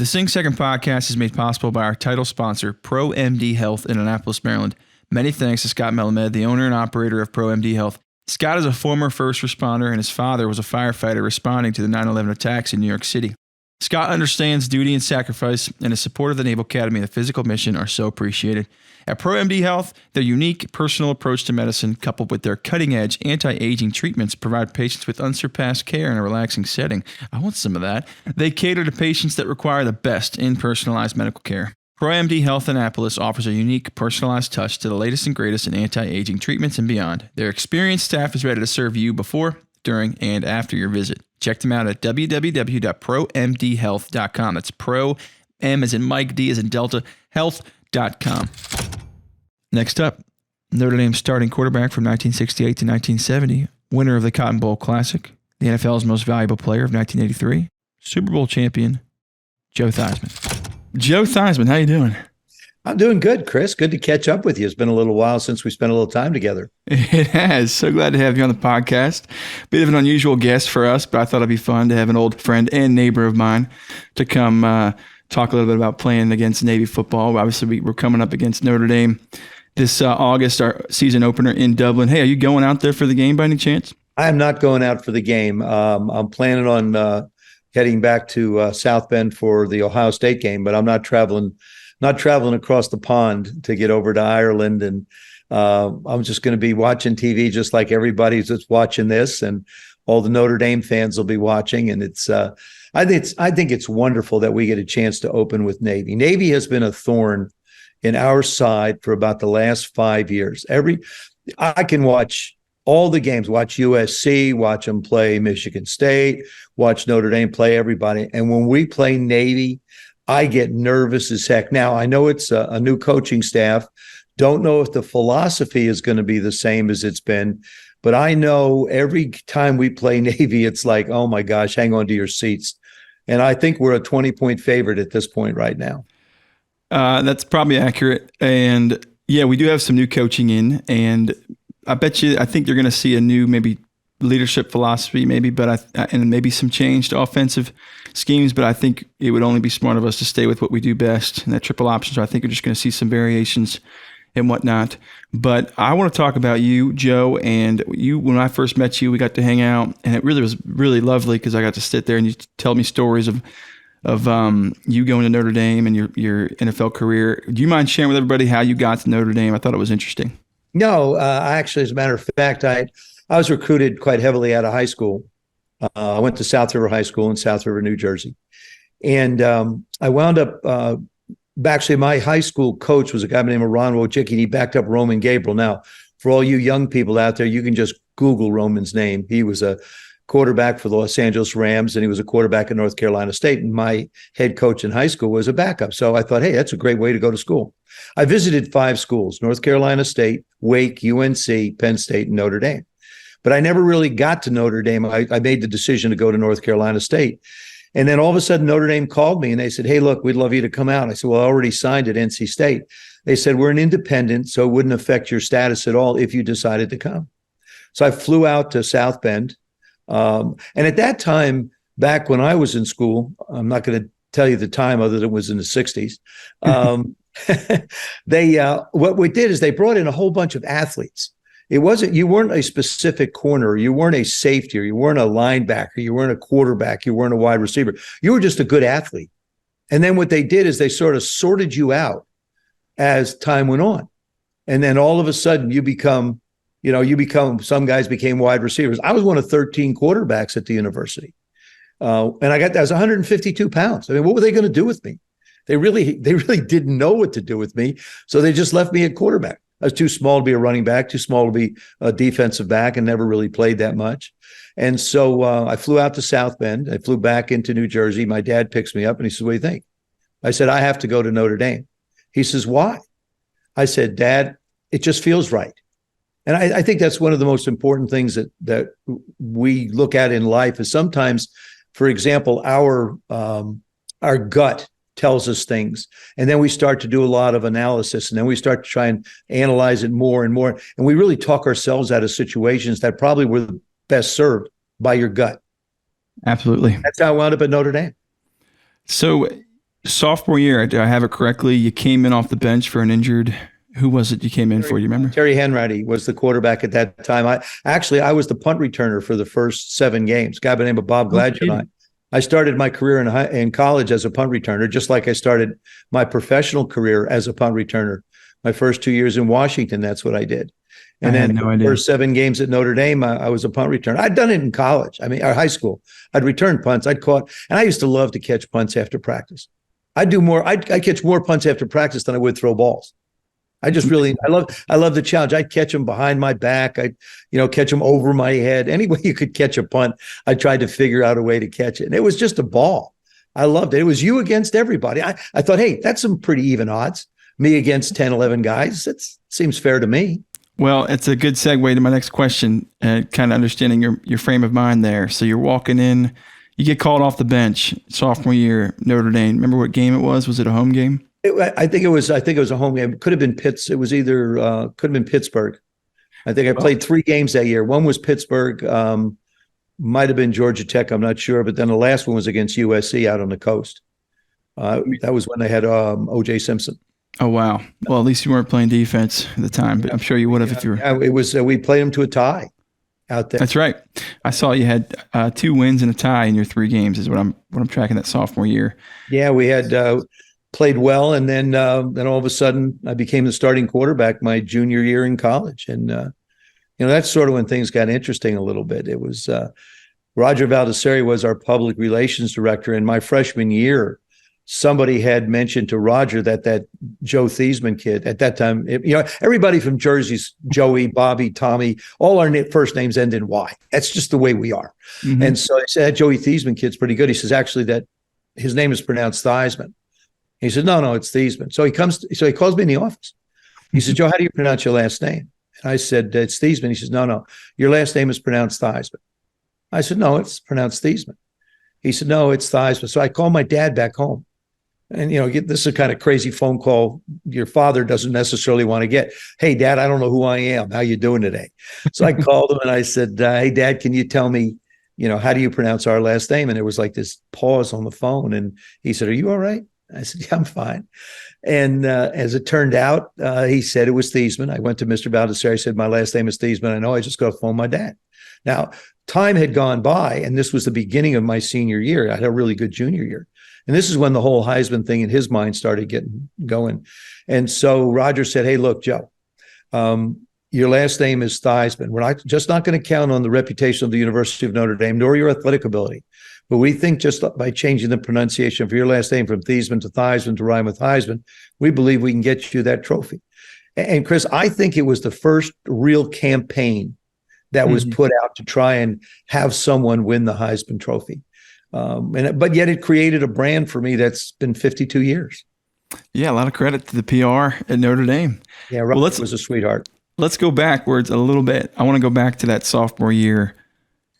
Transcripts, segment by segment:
The Sing Second podcast is made possible by our title sponsor, ProMD Health in Annapolis, Maryland. Many thanks to Scott Melamed, the owner and operator of ProMD Health. Scott is a former first responder, and his father was a firefighter responding to the 9/11 attacks in New York City. Scott understands duty and sacrifice, and his support of the Naval Academy and the physical mission are so appreciated. At ProMD Health, their unique personal approach to medicine, coupled with their cutting-edge anti-aging treatments, provide patients with unsurpassed care in a relaxing setting. I want some of that. They cater to patients that require the best in personalized medical care. ProMD Health Annapolis offers a unique, personalized touch to the latest and greatest in anti-aging treatments and beyond. Their experienced staff is ready to serve you before, during, and after your visit. Check them out at www.promdhealth.com. That's pro, M as in Mike, D as in Delta, health.com. Next up, Notre Dame starting quarterback from 1968 to 1970, winner of the Cotton Bowl Classic, the NFL's most valuable player of 1983, Super Bowl champion, Joe Theismann. Joe Theismann, how you doing? I'm doing good, Chris. Good to catch up with you. It's been a little while since we spent a little time together. It has. So glad to have you on the podcast. Bit of an unusual guest for us, but I thought it'd be fun to have an old friend and neighbor of mine to come talk a little bit about playing against Navy football. Obviously, we're coming up against Notre Dame this August, our season opener in Dublin. Hey, are you going out there for the game by any chance? I am not going out for the game. I'm planning on heading back to South Bend for the Ohio State game, but I'm not traveling across the pond to get over to Ireland. And I'm just going to be watching TV just like everybody's that's watching this, and all the Notre Dame fans will be watching. And I think it's wonderful that we get a chance to open with Navy. Navy has been a thorn in our side for about the last 5 years. I can watch all the games, watch USC, watch them play Michigan State, watch Notre Dame play everybody. And when we play Navy, I get nervous as heck. Now, I know it's a new coaching staff. Don't know if the philosophy is going to be the same as it's been, but I know every time we play Navy, it's like, oh my gosh, hang on to your seats. And I think we're a 20-point favorite at this point right now. That's probably accurate. And yeah, we do have some new coaching in, and I think you're going to see a new maybe leadership philosophy, and maybe some changed offensive schemes, but I think it would only be smart of us to stay with what we do best, and that triple option. So I think we're just going to see some variations and whatnot. But I want to talk about you, Joe, and you. When I first met you, we got to hang out, and it really was really lovely because I got to sit there and you tell me stories of you going to Notre Dame and your NFL career. Do you mind sharing with everybody how you got to Notre Dame? I thought it was interesting. No, actually, as a matter of fact, I was recruited quite heavily out of high school. I went to South River High School in South River, New Jersey. And I wound up, actually, my high school coach was a guy named Ron Wojcicki, and he backed up Roman Gabriel. Now, for all you young people out there, you can just Google Roman's name. He was a quarterback for the Los Angeles Rams, and he was a quarterback at North Carolina State. And my head coach in high school was a backup. So I thought, hey, that's a great way to go to school. I visited 5 schools: North Carolina State, Wake, UNC, Penn State, and Notre Dame. But I never really got to Notre Dame. I made the decision to go to North Carolina State. And then all of a sudden, Notre Dame called me and they said, hey, look, we'd love you to come out. I said, well, I already signed at NC State. They said, we're an independent, so it wouldn't affect your status at all if you decided to come. So I flew out to South Bend. And at that time, back when I was in school, I'm not going to tell you the time other than it was in the 60s. What we did is they brought in a whole bunch of athletes. You weren't a specific corner, you weren't a safety, or you weren't a linebacker, you weren't a quarterback, you weren't a wide receiver. You were just a good athlete. And then what they did is they sort of sorted you out as time went on. And then all of a sudden some guys became wide receivers. I was one of 13 quarterbacks at the university. And I was 152 pounds. I mean, what were they going to do with me? They really didn't know what to do with me. So they just left me at quarterback. I was too small to be a running back, too small to be a defensive back, and never really played that much. And so I flew out to South Bend. I flew back into New Jersey. My dad picks me up and he says, what do you think? I said, I have to go to Notre Dame. He says, why? I said, Dad, it just feels right. And I think that's one of the most important things that we look at in life is sometimes, for example, our gut tells us things. And then we start to do a lot of analysis, and then we start to try and analyze it more and more. And we really talk ourselves out of situations that probably were best served by your gut. Absolutely. That's how I wound up at Notre Dame. So Sophomore year, do I have it correctly? You came in off the bench for an injured. Who was it you came in for? You remember? Terry Henratty was the quarterback at that time. I was the punt returner for the first 7 games. A guy by the name of Bob Gladue. I started my career in college as a punt returner, just like I started my professional career as a punt returner. My first 2 years in Washington, that's what I did. And then the first 7 games at Notre Dame, I was a punt returner. I'd done it in college. I mean, high school. I'd return punts. I'd caught, and I used to love to catch punts after practice. I'd catch more punts after practice than I would throw balls. I love the challenge. I'd catch them behind my back. I'd, catch them over my head. Any way you could catch a punt, I tried to figure out a way to catch it. And it was just a ball. I loved it. It was you against everybody. I thought, hey, that's some pretty even odds. Me against 10, 11 guys. It seems fair to me. Well, it's a good segue to my next question, kind of understanding your frame of mind there. So you're walking in, you get called off the bench sophomore year, Notre Dame. Remember what game it was? Was it a home game? I think it was a home game. It could have been It was either could have been Pittsburgh. I think I played 3 games that year. One was Pittsburgh, might have been Georgia Tech. I'm not sure. But then the last one was against USC out on the coast. That was when they had O.J. Simpson. Oh, wow. Well, at least you weren't playing defense at the time, but I'm sure you would have if you were. Yeah, it was. We played them to a tie out there. That's right. I saw you had 2 wins and a tie in your 3 games. Is what I'm tracking that sophomore year. Yeah, we had. Played well, and then all of a sudden I became the starting quarterback my junior year in college, and that's sort of when things got interesting a little bit. It was Roger Valdesari was our public relations director, and my freshman year, somebody had mentioned to Roger that Joe Theismann kid at that time, everybody from Jersey's Joey, Bobby, Tommy, all our first names end in Y. That's just the way we are. Mm-hmm. And so I said, Joey Theismann kid's pretty good. He says actually that his name is pronounced Theismann. He said, no, it's Theismann. So he calls me in the office. He said, Joe, how do you pronounce your last name? And I said, it's Theismann. He says, no, your last name is pronounced Theismann. I said, no, it's pronounced Theismann. He said, no, it's Theismann. So I called my dad back home. And, this is a kind of crazy phone call your father doesn't necessarily want to get. Hey, Dad, I don't know who I am. How you doing today? So I called him and I said, hey, Dad, can you tell me, how do you pronounce our last name? And there was like this pause on the phone. And he said, are you all right? I said, yeah, I'm fine. And as it turned out, he said it was Theismann. I went to Mr. Valdesari. I said, my last name is Theismann. I know. I just got to phone my dad. Now, time had gone by, and this was the beginning of my senior year. I had a really good junior year. And this is when the whole Heisman thing in his mind started getting going. And so Roger said, hey, look, Joe, your last name is Theismann. We're not going to count on the reputation of the University of Notre Dame, nor your athletic ability. But we think just by changing the pronunciation for your last name from Theismann to Theismann to rhyme with Heisman, we believe we can get you that trophy. And Chris, I think it was the first real campaign that was put out to try and have someone win the Heisman Trophy. But yet it created a brand for me that's been 52 years. Yeah, a lot of credit to the PR at Notre Dame. Yeah, Rob was a sweetheart. Let's go backwards a little bit. I want to go back to that sophomore year.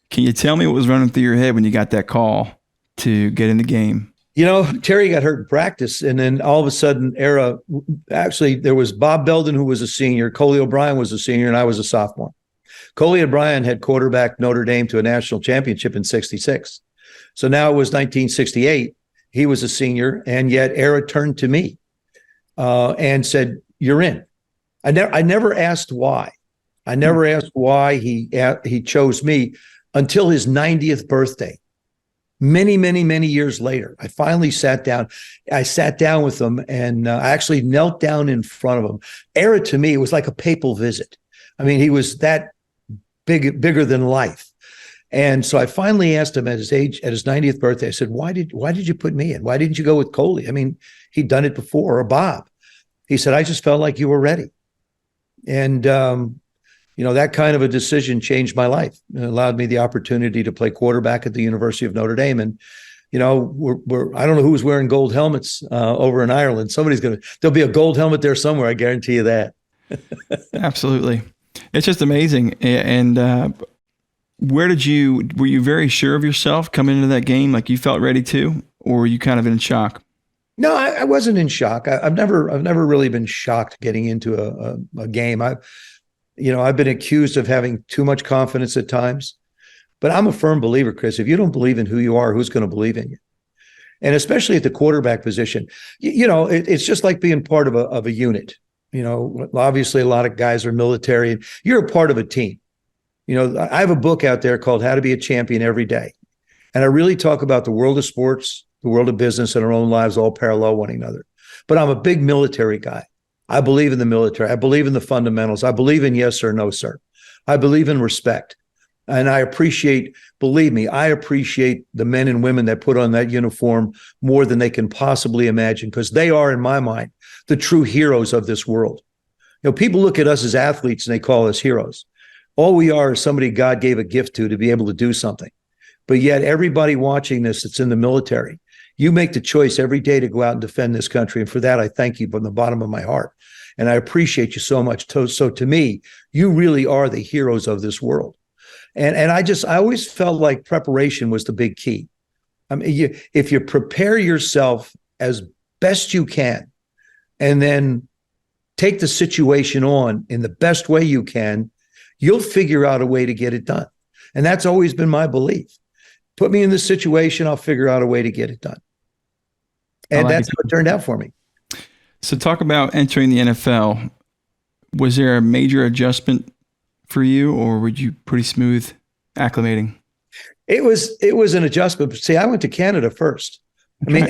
Can you tell me what was running through your head when you got that call to get in the game? Terry got hurt in practice, and then all of a sudden, actually, there was Bob Belden, who was a senior, Coley O'Brien was a senior, and I was a sophomore. Coley O'Brien had quarterbacked Notre Dame to a national championship in 1966. So now it was 1968. He was a senior, and yet Era turned to me and said, you're in. I never asked why. I never asked why he chose me until his 90th birthday. Many, many, many years later, I finally sat down. I sat down with him, and I actually knelt down in front of him. Era to me, it was like a papal visit. I mean, he was that bigger than life. And so I finally asked him at his 90th birthday, I said, why did you put me in? Why didn't you go with Coley? I mean, he'd done it before, or Bob. He said, I just felt like you were ready. And, that kind of a decision changed my life. It allowed me the opportunity to play quarterback at the University of Notre Dame. And, I don't know who's wearing gold helmets over in Ireland. There'll be a gold helmet there somewhere. I guarantee you that. Absolutely. It's just amazing. And were you very sure of yourself coming into that game? Like you felt ready to, or were you kind of in shock? No, I wasn't in shock. I've never really been shocked getting into a game. I've been accused of having too much confidence at times, but I'm a firm believer, Chris. If you don't believe in who you are, who's going to believe in you? And especially at the quarterback position, it's just like being part of a unit. Obviously a lot of guys are military and you're a part of a team. I have a book out there called How to Be a Champion Every Day. And I really talk about the world of sports, the world of business, and our own lives all parallel one another. But I'm a big military guy. I believe in the military. I believe in the fundamentals. I believe in yes or no, sir. I believe in respect. And I appreciate, believe me, I appreciate the men and women that put on that uniform more than they can possibly imagine, because they are, in my mind, the true heroes of this world. People look at us as athletes and they call us heroes. All we are is somebody God gave a gift to be able to do something. But yet everybody watching this that's in the military, you make the choice every day to go out and defend this country. And for that, I thank you from the bottom of my heart. And I appreciate you so much. So to me, you really are the heroes of this world. And I always felt like preparation was the big key. I mean, if you prepare yourself as best you can, and then take the situation on in the best way you can, you'll figure out a way to get it done. And that's always been my belief. Put me in this situation, I'll figure out a way to get it done. And that's how it turned out for me. So talk about entering the NFL. Was there a major adjustment for you, or were you pretty smooth acclimating? It was an adjustment. See, I went to Canada first. I mean,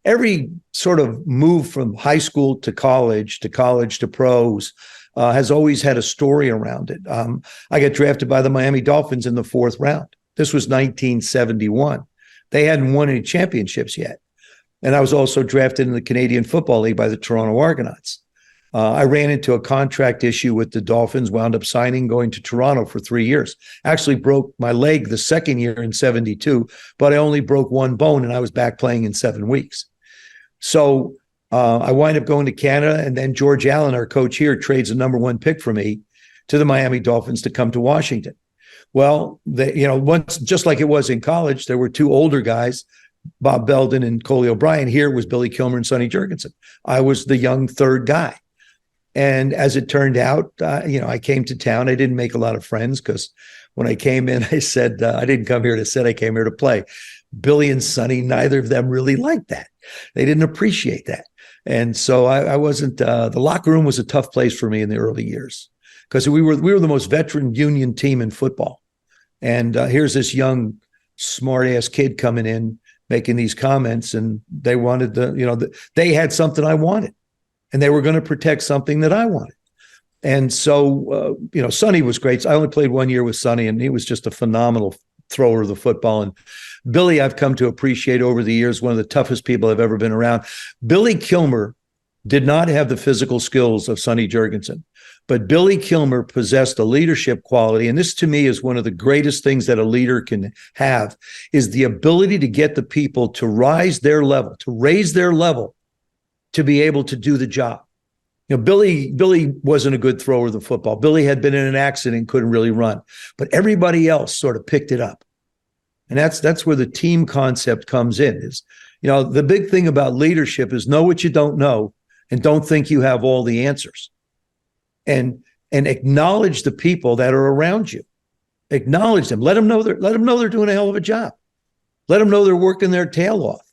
every sort of move from high school to college to pros has always had a story around it. I got drafted by the Miami Dolphins in the 4th round. This was 1971. They hadn't won any championships yet. And I was also drafted in the Canadian Football League by the Toronto Argonauts. I ran into a contract issue with the Dolphins, wound up signing, going to Toronto for 3 years. Actually broke my leg the second year in 72, but I only broke one bone and I was back playing in 7 weeks. So I wind up going to Canada, and then George Allen, our coach here, trades the number 1 pick for me to the Miami Dolphins to come to Washington. Well, once, just like it was in college, there were 2 older guys, Bob Belden and Coley O'Brien. Here was Billy Kilmer and Sonny Jurgensen. I was the young 3rd guy. And as it turned out, I came to town. I didn't make a lot of friends because when I came in, I said, I didn't come here to sit, I came here to play. Billy and Sonny, neither of them really liked that. They didn't appreciate that. And so I wasn't, the locker room was a tough place for me in the early years because we were the most veteran union team in football. And here's this young, smart ass kid coming in, making these comments, and they wanted they had something I wanted. And they were going to protect something that I wanted. And so, Sonny was great. I only played 1 year with Sonny, and he was just a phenomenal thrower of the football. And Billy, I've come to appreciate over the years, one of the toughest people I've ever been around. Billy Kilmer did not have the physical skills of Sonny Jurgensen, but Billy Kilmer possessed a leadership quality. And this, to me, is one of the greatest things that a leader can have, is the ability to get the people to raise their level, to be able to do the job. Billy wasn't a good thrower of the football. Billy had been in an accident, couldn't really run, but everybody else sort of picked it up. And that's where the team concept comes in. Is, the big thing about leadership is know what you don't know and don't think you have all the answers. And acknowledge the people that are around you. Acknowledge them. Let them know they're doing a hell of a job. Let them know they're working their tail off.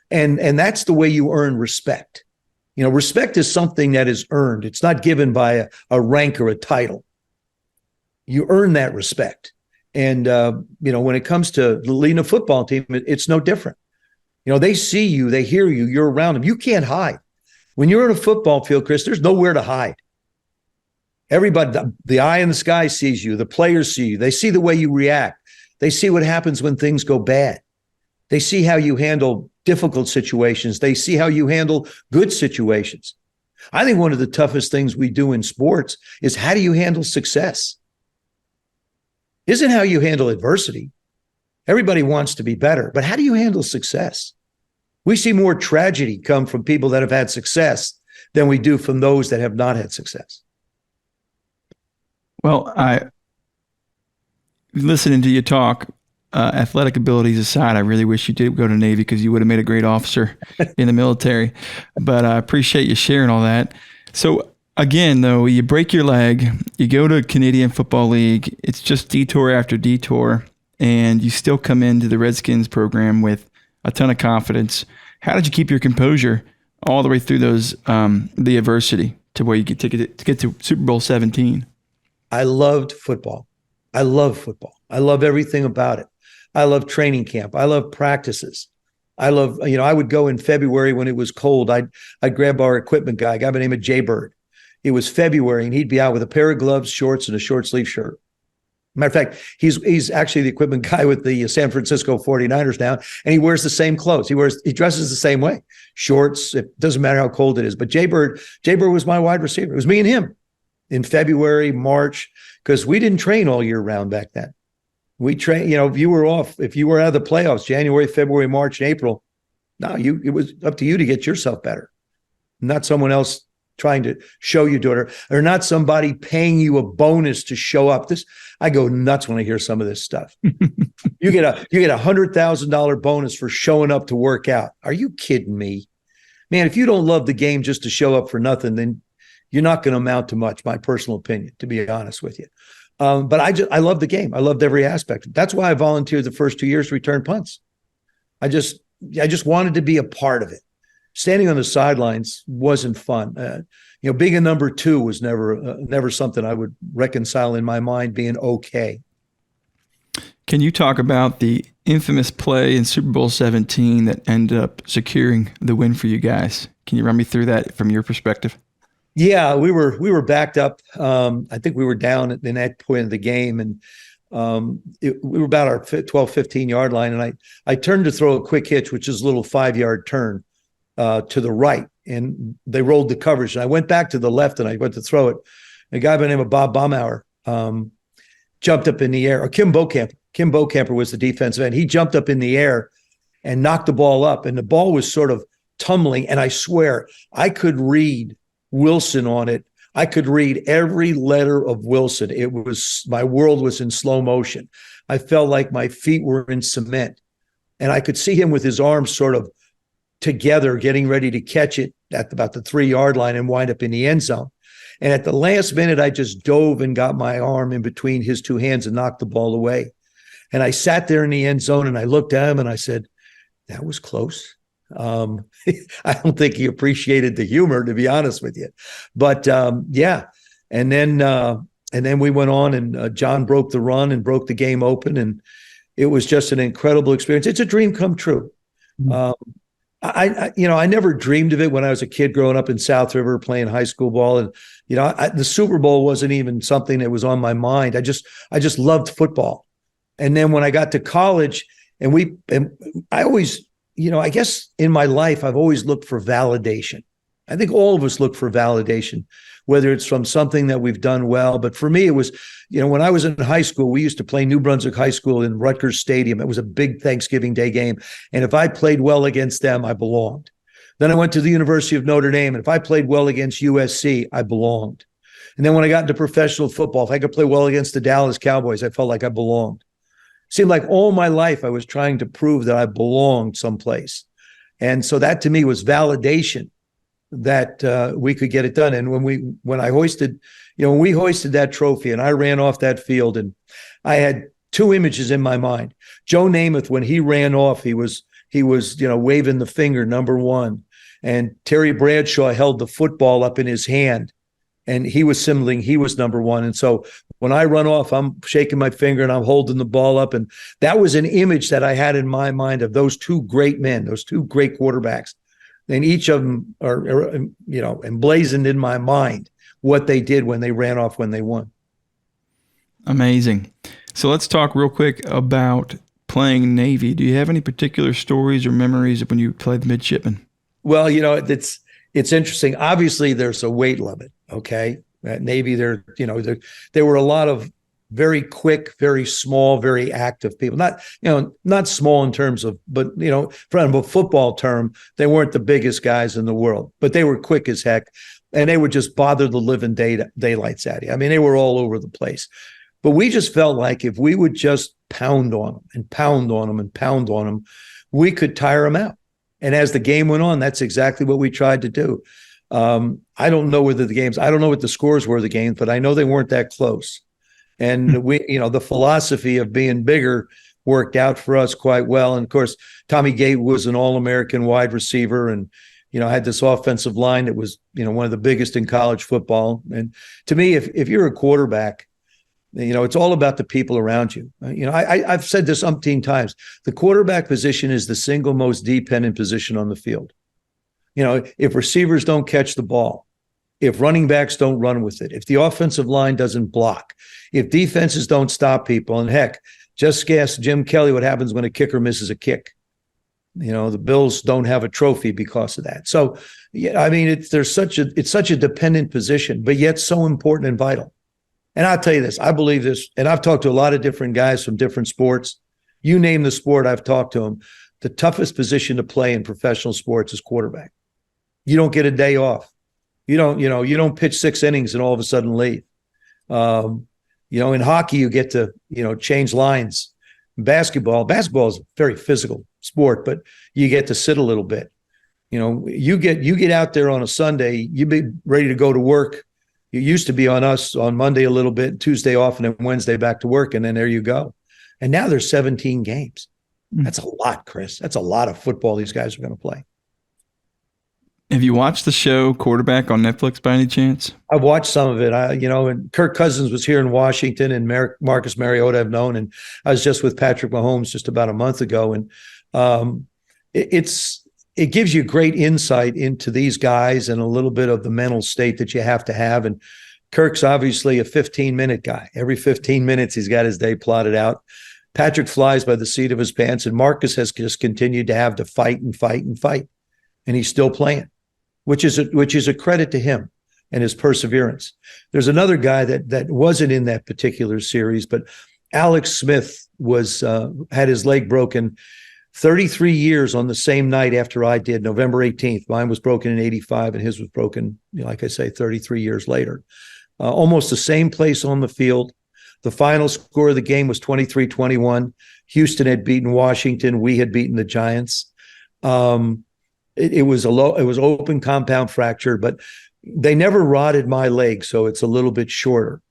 And that's the way you earn respect. Respect is something that is earned. It's not given by a rank or a title. You earn that respect. And, when it comes to leading a football team, it's no different. They see you, they hear you, you're around them. You can't hide. When you're in a football field, Chris, there's nowhere to hide. Everybody, the eye in the sky sees you. The players see you. They see the way you react. They see what happens when things go bad. They see how you handle difficult situations. They see how you handle good situations. I think one of the toughest things we do in sports is, how do you handle success? Isn't how you handle adversity. Everybody wants to be better, but how do you handle success? We see more tragedy come from people that have had success than we do from those that have not had success. Well, listening to you talk, athletic abilities aside, I really wish you did go to Navy, because you would have made a great officer in the military. But I appreciate you sharing all that. So again, though, you break your leg, you go to Canadian Football League. It's just detour after detour, and you still come into the Redskins program with a ton of confidence. How did you keep your composure all the way through those the adversity to where you get to get to Super Bowl 17? I loved football. I love football. I love everything about it. I love training camp. I love practices. I love, I would go in February when it was cold. I'd grab our equipment guy, a guy by the name of Jay Bird. It was February, and he'd be out with a pair of gloves, shorts, and a short sleeve shirt. Matter of fact, he's actually the equipment guy with the San Francisco 49ers now, and he wears the same clothes. He dresses the same way. Shorts, it doesn't matter how cold it is. But Jay Bird was my wide receiver. It was me and him in February, March, because we didn't train all year round back then. We train, if you were out of the playoffs, January, February, March, and April, it was up to you to get yourself better, not someone else trying to show you do it, or not somebody paying you a bonus to show up. I go nuts when I hear some of this stuff. You get a $100,000 bonus for showing up to work out. Are you kidding me? Man, if you don't love the game just to show up for nothing, then you're not going to amount to much, my personal opinion, to be honest with you. But I love the game. I loved every aspect. That's why I volunteered the first 2 years to return punts. I just wanted to be a part of it. Standing on the sidelines wasn't fun. Being a number two was never something I would reconcile in my mind being okay. Can you talk about the infamous play in Super Bowl 17 that ended up securing the win for you guys? Can you run me through that from your perspective? Yeah, we were backed up. I think we were down in that point of the game, and we were about our 12, 15-yard line, and I turned to throw a quick hitch, which is a little 5-yard turn to the right, and they rolled the coverage. And I went back to the left, and I went to throw it. A guy by the name of Bob Baumauer jumped up in the air, or Kim Beauchamp was the defensive end. He jumped up in the air and knocked the ball up, and the ball was sort of tumbling, and I swear I could read Wilson on it. I could read every letter of Wilson. My world was in slow motion. I felt like my feet were in cement, and I could see him with his arms sort of together, getting ready to catch it at about the 3-yard line and wind up in the end zone. And at the last minute, I just dove and got my arm in between his two hands and knocked the ball away. And I sat there in the end zone, and I looked at him and I said, that was close. I don't think he appreciated the humor, to be honest with you, but yeah. And then we went on, and John broke the run and broke the game open, and it was just an incredible experience. It's a dream come true. Mm-hmm. I never dreamed of it when I was a kid growing up in South River playing high school ball, and the Super Bowl wasn't even something that was on my mind. I just loved football, and then when I got to college, and I always. I guess in my life, I've always looked for validation. I think all of us look for validation, whether it's from something that we've done well. But for me, it was, when I was in high school, we used to play New Brunswick High School in Rutgers Stadium. It was a big Thanksgiving Day game. And if I played well against them, I belonged. Then I went to the University of Notre Dame. And if I played well against USC, I belonged. And then when I got into professional football, if I could play well against the Dallas Cowboys, I felt like I belonged. Seemed like all my life I was trying to prove that I belonged someplace. And so that to me was validation that we could get it done. And when we hoisted that trophy and I ran off that field, and I had two images in my mind. Joe Namath, when he ran off, he was waving the finger, number one. And Terry Bradshaw held the football up in his hand, and he was signaling he was number one. And so when I run off, I'm shaking my finger and I'm holding the ball up. And that was an image that I had in my mind of those two great men, those two great quarterbacks. And each of them are emblazoned in my mind what they did when they ran off when they won. Amazing. So let's talk real quick about playing Navy. Do you have any particular stories or memories of when you played midshipman? Well, it's interesting. Obviously, there's a weight limit. Okay, at Navy, there were a lot of very quick, very small, very active people. Not small in terms of, but from a football term, they weren't the biggest guys in the world, but they were quick as heck, and they would just bother the living daylights out of you. I mean, they were all over the place. But we just felt like if we would just pound on them and pound on them and pound on them, we could tire them out. And as the game went on, that's exactly what we tried to do. I don't know what the scores were of the games, but I know they weren't that close. And the philosophy of being bigger worked out for us quite well. And of course, Tommy Gate was an All-American wide receiver, and had this offensive line that was one of the biggest in college football. And to me, if you're a quarterback, it's all about the people around you. I've said this umpteen times. The quarterback position is the single most dependent position on the field. If receivers don't catch the ball, if running backs don't run with it, if the offensive line doesn't block, if defenses don't stop people, and heck, just ask Jim Kelly what happens when a kicker misses a kick. The Bills don't have a trophy because of that. So, it's such a dependent position, but yet so important and vital. And I'll tell you this, I believe this, and I've talked to a lot of different guys from different sports. You name the sport, I've talked to them. The toughest position to play in professional sports is quarterback. You don't get a day off. You don't pitch 6 innings and all of a sudden leave. In hockey, you get to, change lines. Basketball is a very physical sport, but you get to sit a little bit. You get out there on a Sunday, you be ready to go to work. You used to be on us on Monday a little bit, Tuesday off, and then Wednesday back to work, and then there you go. And now there's 17 games. That's a lot, Chris. That's a lot of football these guys are going to play. Have you watched the show Quarterback on Netflix by any chance? I've watched some of it. And Kirk Cousins was here in Washington, and Marcus Mariota I've known, and I was just with Patrick Mahomes just about a month ago, and it gives you great insight into these guys and a little bit of the mental state that you have to have. And Kirk's obviously a 15-minute guy. Every 15 minutes, he's got his day plotted out. Patrick flies by the seat of his pants, and Marcus has just continued to have to fight and fight and fight, and he's still playing, which is a credit to him and his perseverance. There's another guy that wasn't in that particular series, but Alex Smith had his leg broken 33 years on the same night after I did, November 18th. Mine was broken in 85, and his was broken, like I say, 33 years later. Almost the same place on the field. The final score of the game was 23-21. Houston had beaten Washington. We had beaten the Giants. It was open compound fracture, but they never rotted my leg, so it's a little bit shorter.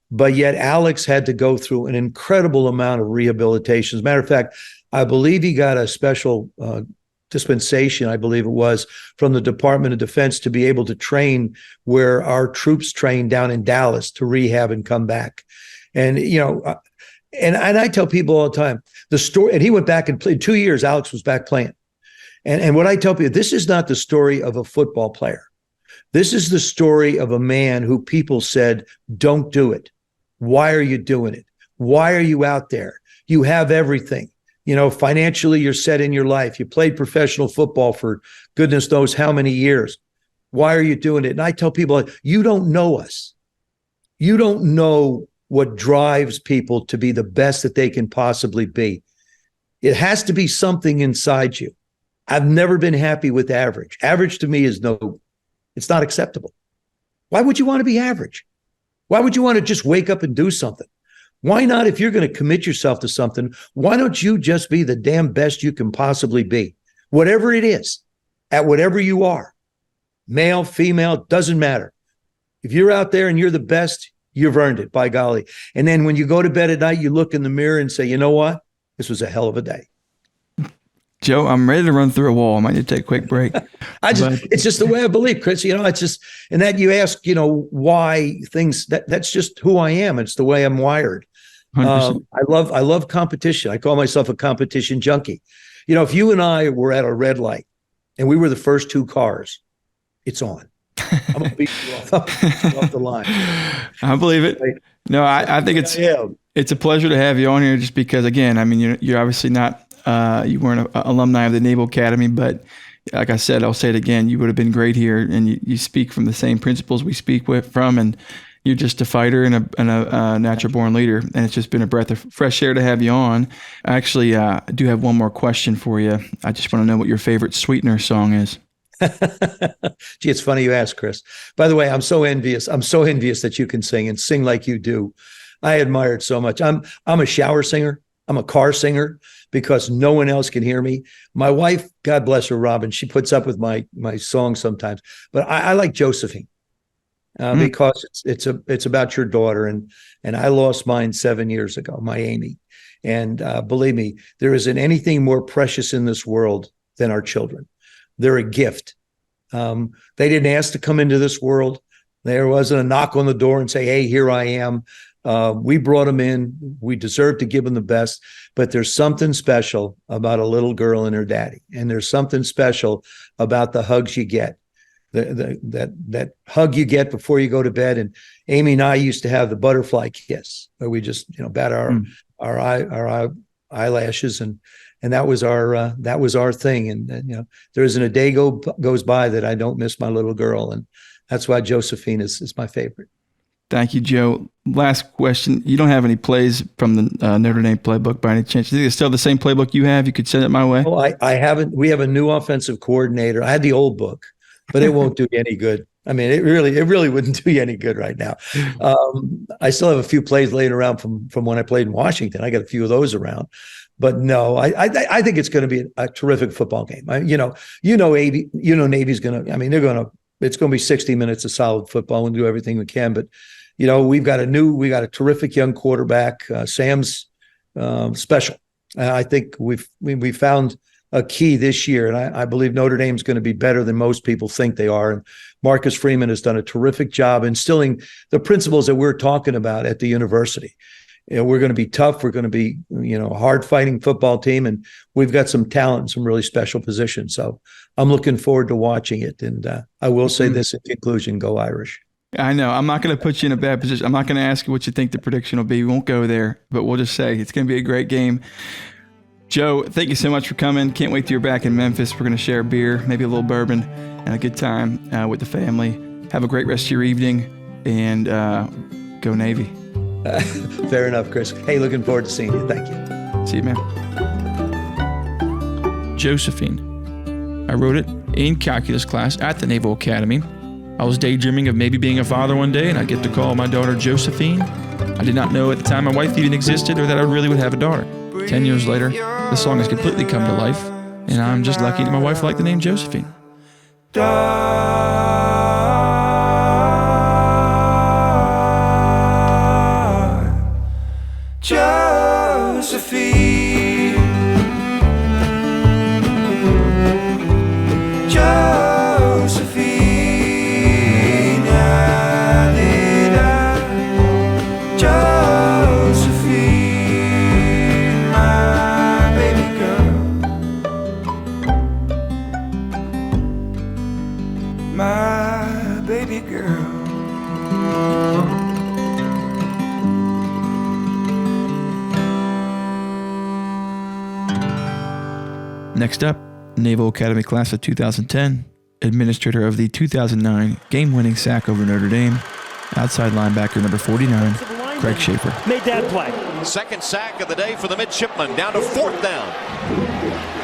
But yet Alex had to go through an incredible amount of rehabilitation. As a matter of fact, I believe he got a special dispensation, I believe it was, from the Department of Defense to be able to train where our troops train down in Dallas to rehab and come back. And, and I tell people all the time, the story, and he went back and played 2 years, Alex was back playing. And what I tell people, this is not the story of a football player. This is the story of a man who people said, don't do it. Why are you doing it? Why are you out there? You have everything. Financially, you're set in your life. You played professional football for goodness knows how many years. Why are you doing it? And I tell people, you don't know us. You don't know what drives people to be the best that they can possibly be. It has to be something inside you. I've never been happy with average. Average to me is it's not acceptable. Why would you want to be average? Why would you want to just wake up and do something? Why not, if you're going to commit yourself to something, why don't you just be the damn best you can possibly be? Whatever it is, at whatever you are, male, female, doesn't matter. If you're out there and you're the best, you've earned it, by golly. And then when you go to bed at night, you look in the mirror and say, you know what? This was a hell of a day. Joe, I'm ready to run through a wall. I might need to take a quick break. It's just the way I believe, Chris. It's just, and that you ask, why things, that's just who I am. It's the way I'm wired. I love competition. I call myself a competition junkie. If you and I were at a red light and we were the first 2 cars, it's on. I'm going to beat you off the line. I believe it. No, I think it's a pleasure to have you on here just because, again, I mean, you're obviously not, you weren't an alumni of the Naval Academy, but like I said, I'll say it again, you would have been great here, and you speak from the same principles we speak from, and you're just a fighter and a natural born leader, and it's just been a breath of fresh air to have you on. Actually, I do have one more question for you. I just want to know what your favorite SweetNur song is. Gee, it's funny you ask, Chris. By the way, I'm so envious. I'm so envious that you can sing and sing like you do. I admire it so much. I'm a shower singer. I'm a car singer because no one else can hear me. My wife, God bless her, Robin, she puts up with my songs sometimes, but I like Josephine. because it's about your daughter, and I lost mine 7 years ago, my Amy, and believe me, there isn't anything more precious in this world than our children. They're a gift. They didn't ask to come into this world. There wasn't a knock on the door and say, "Hey, here I am." We brought them in. We deserve to give them the best, but there's something special about a little girl and her daddy, and there's something special about the hugs you get. That hug you get before you go to bed. And Amy and I used to have the butterfly kiss, where we just bat our eyelashes, and that was our thing. And there isn't a day goes by that I don't miss my little girl, and that's why Josephine is my favorite. Thank you, Joe. Last question. You don't have any plays from the Notre Dame playbook by any chance? You think it's still the same playbook you have? You could send it my way. Oh, I haven't. We have a new offensive coordinator. I had the old book, but it won't do you any good. I mean, it really wouldn't do you any good right now. I still have a few plays laying around from when I played in Washington. I got a few of those around, but no, I think it's going to be a terrific football game. Navy's going to. I mean, it's going to be 60 minutes of solid football. We'll do everything we can, but we got a terrific young quarterback. Sam's special. I think we found a key this year, and I believe Notre Dame's going to be better than most people think they are. And Marcus Freeman has done a terrific job instilling the principles that we're talking about at the university. We're going to be tough. We're going to be, a hard-fighting football team, and we've got some talent in some really special positions. So I'm looking forward to watching it. And I will say this in conclusion: go Irish. I know. I'm not going to put you in a bad position. I'm not going to ask you what you think the prediction will be. We won't go there, but we'll just say it's going to be a great game. Joe, thank you so much for coming. Can't wait till you're back in Memphis. We're going to share a beer, maybe a little bourbon, and a good time with the family. Have a great rest of your evening, and go Navy. Fair enough, Chris. Hey, looking forward to seeing you. Thank you. See you, man. Josephine. I wrote it in calculus class at the Naval Academy. I was daydreaming of maybe being a father one day, and I'd get to call my daughter Josephine. I did not know at the time my wife even existed, or that I really would have a daughter. 10 years later, the song has completely come to life, and I'm just lucky that my wife liked the name Josephine. Josephine, Josephine, Josephine, my baby girl, my baby girl. Next up, Naval Academy class of 2010, administrator of the 2009 game-winning sack over Notre Dame, outside linebacker number 49, Craig Schaefer. Made that play. Second sack of the day for the midshipmen, down to fourth down.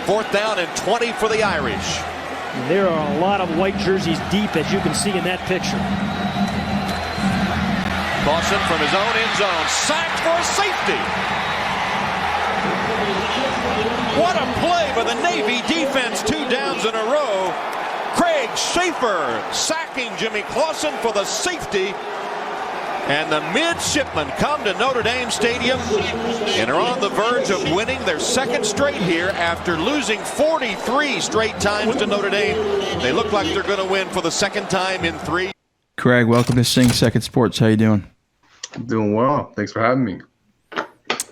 Fourth down and 20 for the Irish. There are a lot of white jerseys deep, as you can see in that picture. Clausen from his own end zone, sacked for a safety. What a play by the Navy defense, 2 downs in a row. Craig Schaefer sacking Jimmy Clausen for the safety. And the midshipmen come to Notre Dame Stadium and are on the verge of winning their second straight here after losing 43 straight times to Notre Dame. They look like they're going to win for the second time in 3. Craig, welcome to Sing Second Sports. How you doing? I'm doing well. Thanks for having me.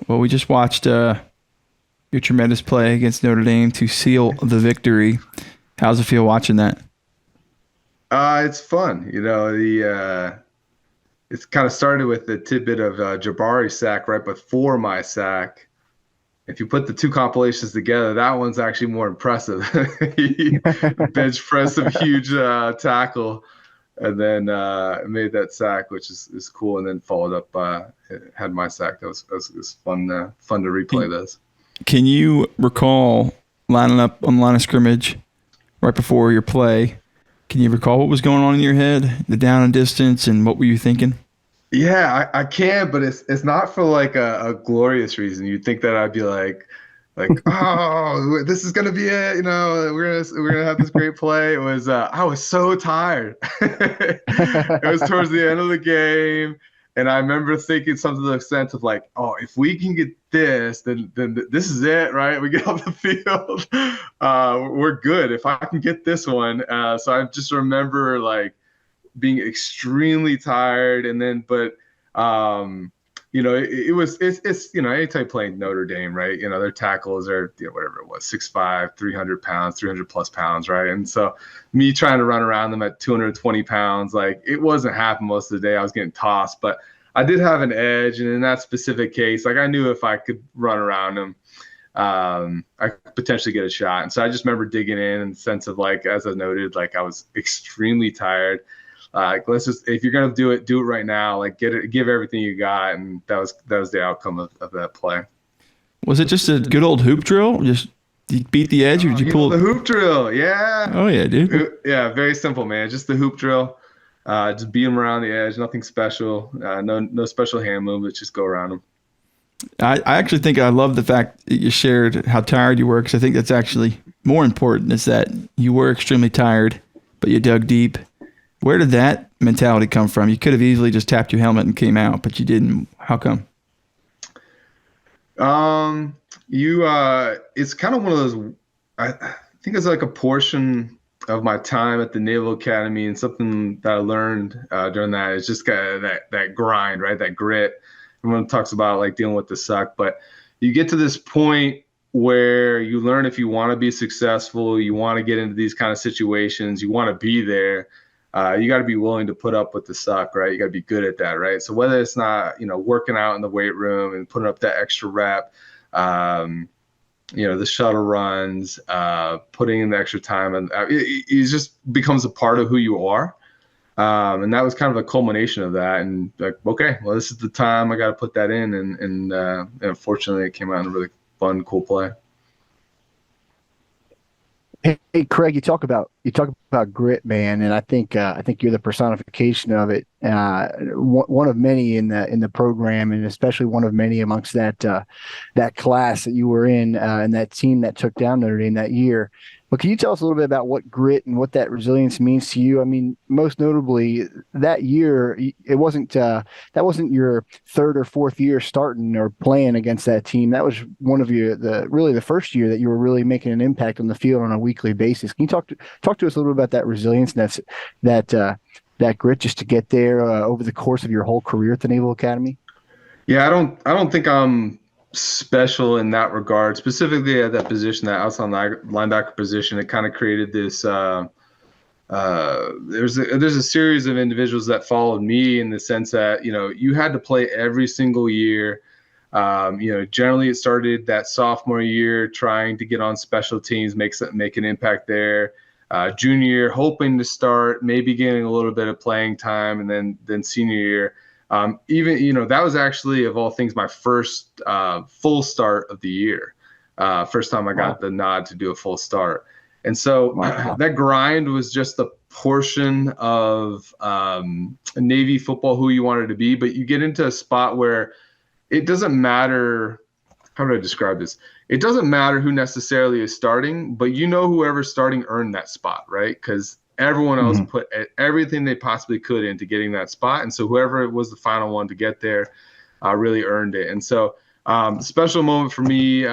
Well, we just watched your tremendous play against Notre Dame to seal the victory. How's it feel watching that? It's fun. It's kind of started with the tidbit of Jabari's sack right before my sack. If you put the two compilations together, that one's actually more impressive. He bench pressed a huge tackle and then made that sack, which is cool, and then followed up had my sack. That was fun to replay this. Can you recall lining up on the line of scrimmage right before your play? Can you recall what was going on in your head, the down and distance, and what were you thinking? Yeah, I can, but it's not for like a glorious reason. You'd think that I'd be like Like, oh, this is gonna be it. You know, we're gonna have this great play. It was I was so tired. It was towards the end of the game, and I remember thinking something to the extent of like, oh, if we can get this, then this is it, right? We get off the field, we're good. If I can get this one, so I just remember like being extremely tired, and then you know, it's you know, anytime playing Notre Dame, right? You know, their tackles are, you know, whatever it was, 6'5", 300 pounds, 300 plus pounds, right? And so me trying to run around them at 220 pounds, like it wasn't happening most of the day. I was getting tossed, but I did have an edge. And in that specific case, like I knew if I could run around them, I could potentially get a shot. And so I just remember digging in the sense of like, as I noted, like I was extremely tired. Let's just, if you're gonna do it right now. Like give everything you got, and that was the outcome of that play. Was it just a good old hoop drill? Just you beat the edge, or did you pull the hoop drill? Yeah. Oh yeah, dude. Yeah, very simple, man. Just the hoop drill. Just beat them around the edge. Nothing special. No special hand movements. Just go around them. I actually think I love the fact that you shared how tired you were, because I think that's actually more important. Is that you were extremely tired, but you dug deep. Where did that mentality come from? You could have easily just tapped your helmet and came out, but you didn't. How come? It's kind of one of those, I think it's like a portion of my time at the Naval Academy, and something that I learned during that is just kind of that grind, right? That grit. Everyone talks about like dealing with the suck, but you get to this point where you learn if you want to be successful, you want to get into these kind of situations, you want to be there. You got to be willing to put up with the suck, right? You got to be good at that, right? So whether it's not, you know, working out in the weight room and putting up that extra rep, you know, the shuttle runs, putting in the extra time, and it just becomes a part of who you are. And that was kind of a culmination of that. And like, okay, well, this is the time I got to put that in. And unfortunately, it came out in a really fun, cool play. Hey, Craig, you talk about grit, man, and I think you're the personification of it. One of many in the program, and especially one of many amongst that class that you were in, and that team that took down Notre Dame that year. But can you tell us a little bit about what grit and what that resilience means to you? I mean, most notably, that year, that wasn't your third or fourth year starting or playing against that team. That was one of the first year that you were really making an impact on the field on a weekly basis. Can you talk to us a little bit about that resilience and that grit just to get there over the course of your whole career at the Naval Academy? Yeah, I don't think I'm special in that regard, specifically at that position, that outside linebacker position. It kind of created this there's a series of individuals that followed me, in the sense that, you know, you had to play every single year. You know, generally it started that sophomore year trying to get on special teams, make an impact there. Junior year hoping to start, maybe getting a little bit of playing time, and then senior year. Even, you know, that was actually, of all things, my first full start of the year. First time I got the nod to do a full start. And so that grind was just a portion of Navy football, who you wanted to be. But you get into a spot where it doesn't matter. How do I describe this? It doesn't matter who necessarily is starting, but you know, whoever's starting earned that spot, right? Because everyone else put everything they possibly could into getting that spot. And so whoever was the final one to get there really earned it. And so special moment for me,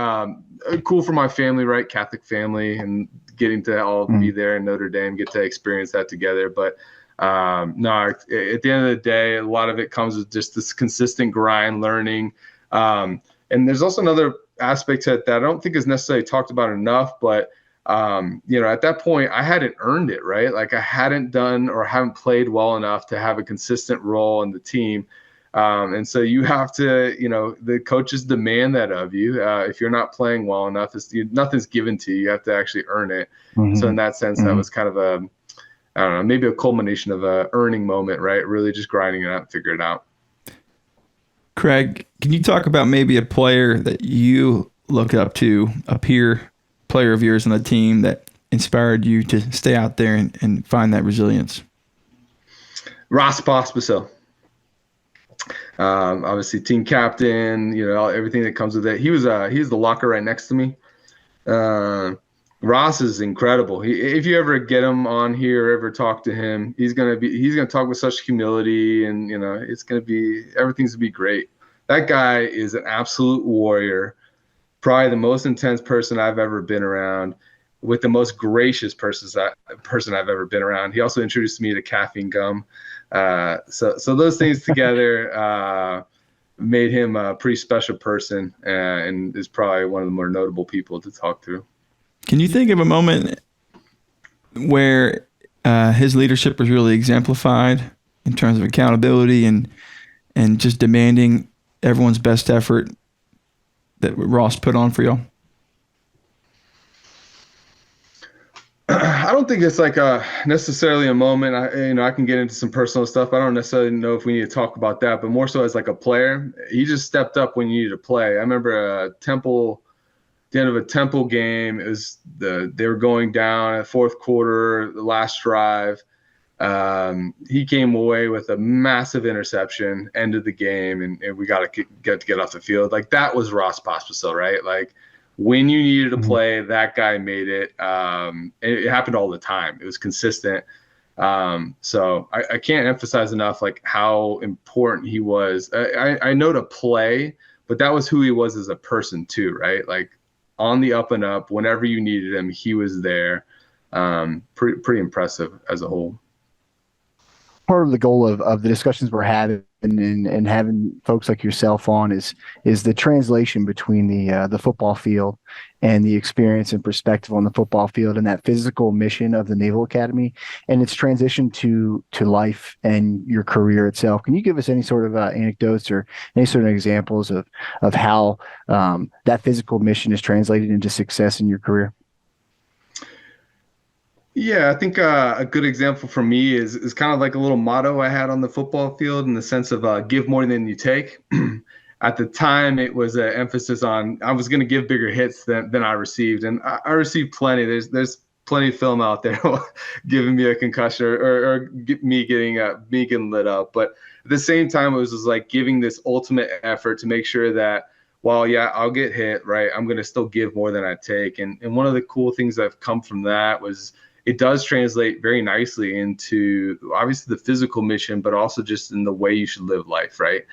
cool for my family, right? Catholic family, and getting to all be there in Notre Dame, get to experience that together. But no, at the end of the day, a lot of it comes with just this consistent grind, learning. And there's also another aspect to it that I don't think is necessarily talked about enough, but you know, at that point I hadn't earned it, right? Like I hadn't done or haven't played well enough to have a consistent role in the team. And so you have to, you know, the coaches demand that of you. If you're not playing well enough, nothing's given to you. You have to actually earn it. So in that sense, that was kind of I don't know, maybe a culmination of a earning moment, right? Really just grinding it out and figure it out. Craig, can you talk about maybe a player that you look up to, a peer player of yours on the team that inspired you to stay out there and find that resilience? Ross Pospisil. Obviously team captain, everything that comes with it. He's the locker right next to me. Ross is incredible. If you ever get him on here or ever talk to him, he's gonna talk with such humility, and everything's gonna be great. That guy is an absolute warrior, probably the most intense person I've ever been around, with the most gracious person I've ever been around. He also introduced me to caffeine gum. So those things together made him a pretty special person, and is probably one of the more notable people to talk to. Can you think of a moment where his leadership was really exemplified in terms of accountability and just demanding everyone's best effort that Ross put on for y'all? I don't think it's like necessarily a moment. I can get into some personal stuff. I don't necessarily know if we need to talk about that, but more so as like a player, he just stepped up when you needed to play. I remember the end of a Temple game, they were going down at fourth quarter, the last drive. He came away with a massive interception, ended the game, and we got to get off the field. Like, that was Ross Pospisil, right? Like, when you needed to play, that guy made it. It happened all the time. It was consistent. So I can't emphasize enough like how important he was. I know to play, but that was who he was as a person too, right? Like, on the up and up, whenever you needed him, he was there. Pretty impressive as a whole. Part of the goal of the discussions we're having and having folks like yourself on is the translation between the football field and the experience and perspective on the football field, and that physical mission of the Naval Academy and its transition to life and your career itself. Can you give us any sort of anecdotes or any sort of examples of how that physical mission is translated into success in your career? Yeah, I think a good example for me is kind of like a little motto I had on the football field, in the sense of give more than you take. At the time, it was an emphasis on I was going to give bigger hits than I received, and I received plenty. There's plenty of film out there giving me a concussion or me getting lit up. But at the same time, it was just like giving this ultimate effort to make sure that while, yeah, I'll get hit, right, I'm going to still give more than I take. And one of the cool things that have come from that was it does translate very nicely into obviously the physical mission, but also just in the way you should live life, right?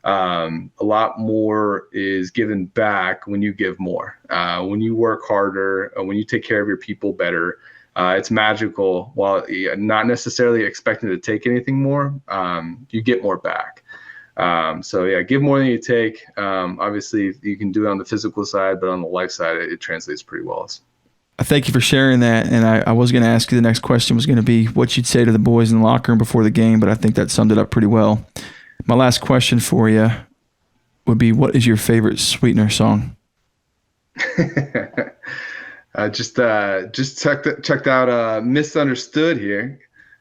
A lot more is given back when you give more, when you work harder, when you take care of your people better. It's magical. While not necessarily expecting to take anything more, you get more back. So yeah, give more than you take. Obviously, you can do it on the physical side, but on the life side, it translates pretty well. I thank you for sharing that. And I was going to ask you, the next question was going to be what you'd say to the boys in the locker room before the game, but I think that summed it up pretty well. My last question for you would be, what is your favorite SweetNur song? Just checked out Misunderstood here.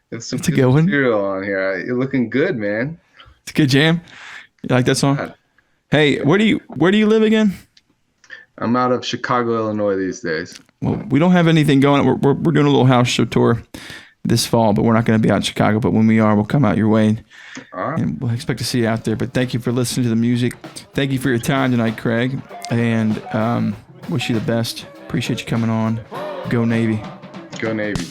There's some good material on here. You're looking good, man. It's a good jam. You like that song? Hey, where do you live again? I'm out of Chicago, Illinois these days. Well, we don't have anything going. We're doing a little house show tour this fall, but we're not going to be out in Chicago. But when we are, we'll come out your way. All right. And we'll expect to see you out there. But thank you for listening to the music. Thank you for your time tonight, Craig. And wish you the best. Appreciate you coming on. Go Navy. Go Navy.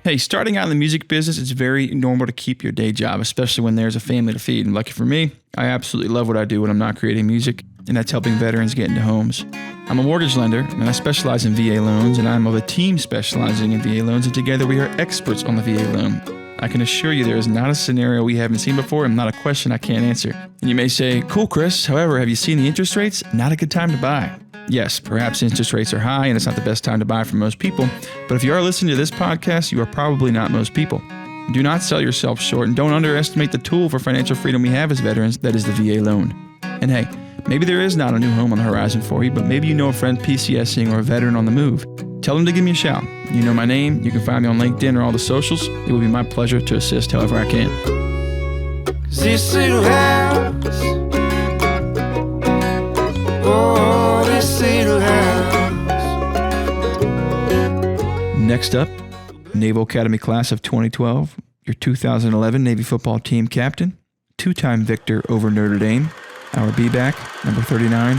Hey, starting out in the music business, it's very normal to keep your day job, especially when there's a family to feed. And lucky for me, I absolutely love what I do when I'm not creating music, and that's helping veterans get into homes. I'm a mortgage lender, and I specialize in VA loans, and I'm of a team specializing in VA loans, and together we are experts on the VA loan. I can assure you there is not a scenario we haven't seen before and not a question I can't answer. And you may say, cool, Chris. However, have you seen the interest rates? Not a good time to buy. Yes, perhaps interest rates are high and it's not the best time to buy for most people, but if you are listening to this podcast, you are probably not most people. Do not sell yourself short and don't underestimate the tool for financial freedom we have as veterans, that is the VA loan. And hey, maybe there is not a new home on the horizon for you, but maybe you know a friend PCSing or a veteran on the move. Tell them to give me a shout. You know my name, you can find me on LinkedIn or all the socials. It would be my pleasure to assist however I can. this little house. Oh, this little house. Next up, Naval Academy class of 2012, your 2011 Navy football team captain, two-time victor over Notre Dame, our B-back, number 39,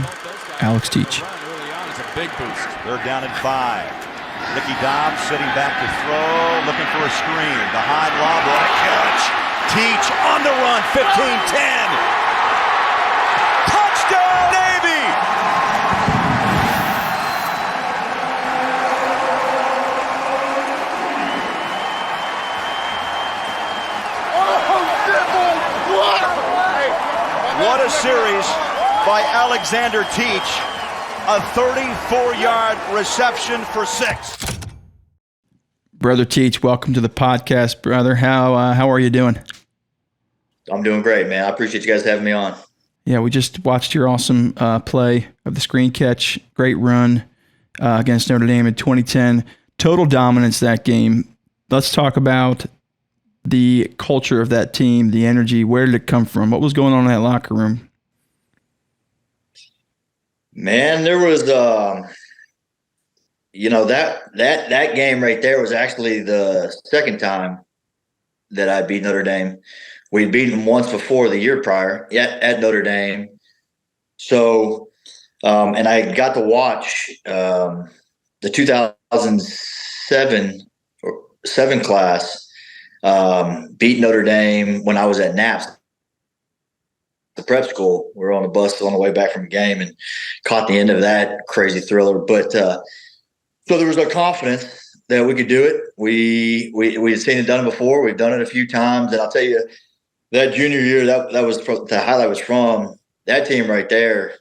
Alex Teich. Early on is a big boost. They're down at 5. Nicky Dobbs sitting back to throw, looking for a screen. The high lob, what a catch. Teich on the run, 15-10. Touchdown, Navy! What a series by Alexander Teich. A 34-yard reception for 6. Brother Teich, welcome to the podcast, brother. How are you doing? I'm doing great, man. I appreciate you guys having me on. Yeah, we just watched your awesome play of the screen catch. Great run against Notre Dame in 2010. Total dominance that game. Let's talk about the culture of that team, the energy. Where did it come from? What was going on in that locker room? Man, there was, that game right there was actually the second time that I beat Notre Dame. We'd beaten them once before the year prior at Notre Dame. So, and I got to watch the 2007 class beat Notre Dame when I was at Naps, the prep school. We were on a bus on the way back from a game and caught the end of that crazy thriller. But so there was no confidence that we could do it. We had seen it done before. We've done it a few times, and I'll tell you, that junior year, that was the highlight was from that team right there.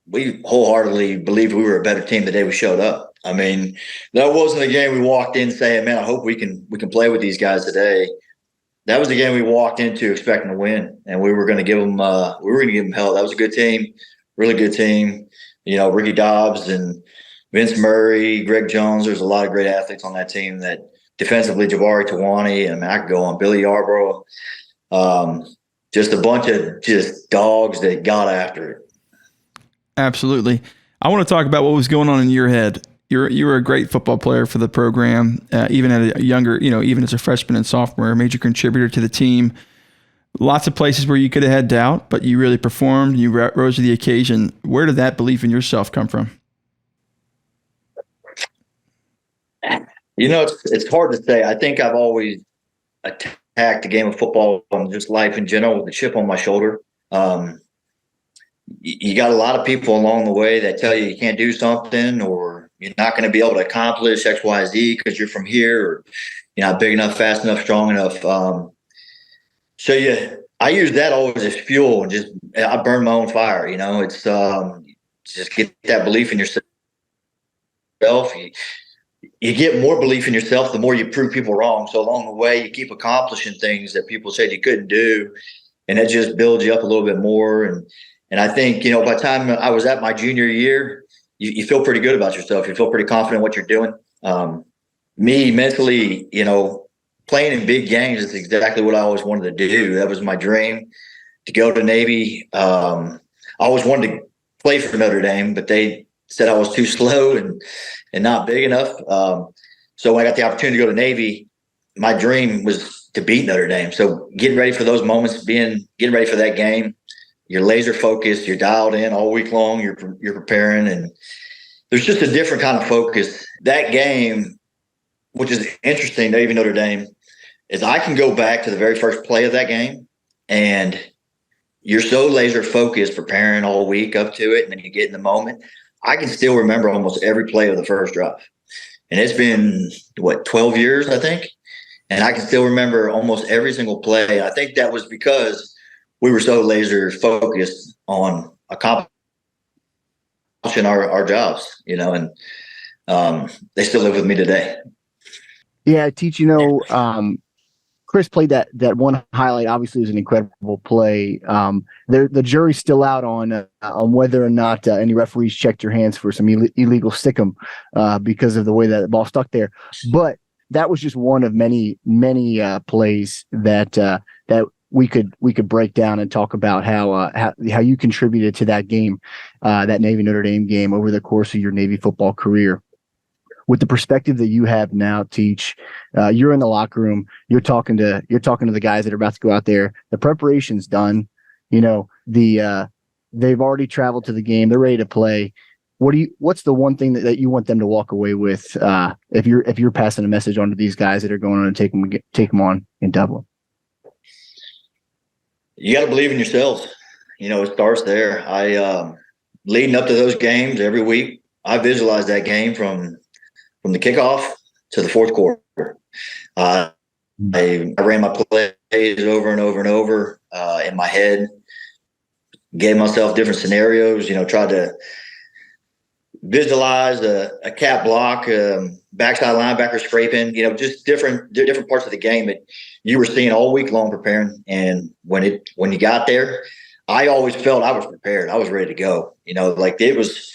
We wholeheartedly believed we were a better team the day we showed up. I mean, that wasn't a game we walked in saying, "Man, I hope we can play with these guys today." That was the game we walked into expecting to win, and we were going to give them hell. That was a good team, really good team. Ricky Dobbs and Vince Murray, Greg Jones. There's a lot of great athletes on that team. That defensively, Jabari Tawani, and I could go on, Billy Yarbrough. Just a bunch of just dogs that got after it. Absolutely. I want to talk about what was going on in your head. You were a great football player for the program, even at a younger, even as a freshman and sophomore, a major contributor to the team. Lots of places where you could have had doubt, but you really performed. You rose to the occasion. Where did that belief in yourself come from? It's hard to say. I think I've always attacked the game of football and just life in general with a chip on my shoulder. You got a lot of people along the way that tell you can't do something, or you're not going to be able to accomplish X, Y, Z because you're from here, or you're not big enough, fast enough, strong enough. I use that always as fuel, and I burn my own fire. It's just get that belief in yourself. You get more belief in yourself the more you prove people wrong. So along the way, you keep accomplishing things that people said you couldn't do, and it just builds you up a little bit more. And I think, by the time I was at my junior year, you feel pretty good about yourself. You feel pretty confident in what you're doing. Me mentally, playing in big games is exactly what I always wanted to do. That was my dream, to go to Navy. I always wanted to play for Notre Dame, but they said I was too slow and not big enough. So when I got the opportunity to go to Navy, my dream was to beat Notre Dame. So getting ready for those moments, getting ready for that game, you're laser focused, you're dialed in all week long, you're preparing, and there's just a different kind of focus. That game, which is interesting, Navy Notre Dame, is I can go back to the very first play of that game, and you're so laser focused preparing all week up to it, and then you get in the moment. I can still remember almost every play of the first drive. And it's been, 12 years, I think? And I can still remember almost every single play. I think that was because we were so laser focused on accomplishing our jobs, and they still live with me today. Yeah, Teich, Chris played that one highlight. Obviously, it was an incredible play. The jury's still out on whether or not any referees checked your hands for some illegal stickum because of the way that the ball stuck there. But that was just one of many plays that we could break down and talk about how you contributed to that game, that Navy Notre Dame game over the course of your Navy football career. With the perspective that you have now, Teach, you're in the locker room. You're talking to the guys that are about to go out there. The preparation's done. You know, they've already traveled to the game. They're ready to play. What's the one thing that you want them to walk away with if you're passing a message on to these guys that are going on and take them on in Dublin? You got to believe in yourselves. You know, it starts there. Leading up to those games every week, I visualized that game from the kickoff to the fourth quarter. I ran my plays over and over and over in my head, gave myself different scenarios, you know, tried to visualize a cap block, backside linebacker scraping, you know, just different parts of the game that you were seeing all week long preparing. And when you got there, I always felt I was prepared. I was ready to go. You know, like it was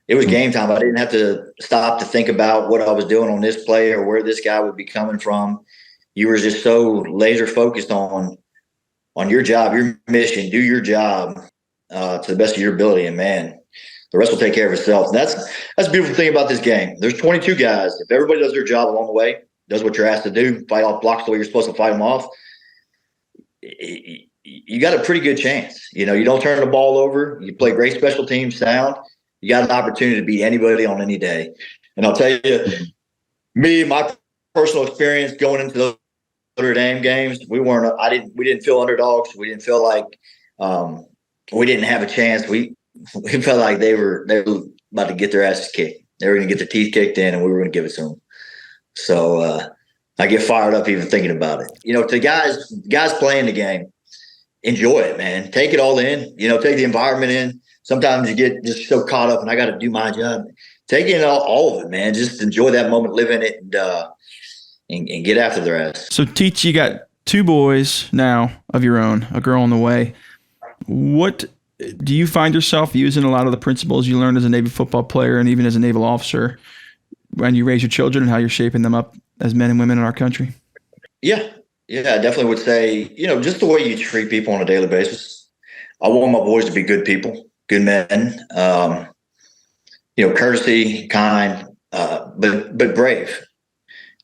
game time. I didn't have to stop to think about what I was doing on this play or where this guy would be coming from. You were just so laser focused on your job, your mission, do your job to the best of your ability. And man, the rest will take care of itself. And that's the beautiful thing about this game. There's 22 guys. If everybody does their job along the way, does what you're asked to do, fight off blocks the way you're supposed to fight them off, you got a pretty good chance. You know, you don't turn the ball over. You play great special teams sound. You got an opportunity to beat anybody on any day. And I'll tell you, my personal experience going into those Notre Dame games, we didn't feel underdogs. We didn't feel like we didn't have a chance. We felt like they were about to get their asses kicked. They were going to get their teeth kicked in, and we were going to give it to them. So I get fired up even thinking about it. You know, to guys playing the game, enjoy it, man. Take it all in. You know, take the environment in. Sometimes you get just so caught up, and I got to do my job. Take in all of it, man. Just enjoy that moment, live in it, and get after the rest. So, Teich, you got 2 boys now of your own, a girl on the way. What do you find yourself using a lot of the principles you learned as a Navy football player and even as a naval officer when you raise your children and how you're shaping them up as men and women in our country? Yeah, I definitely would say, you know, just the way you treat people on a daily basis. I want my boys to be good people, good men, you know, courtesy, kind, but brave.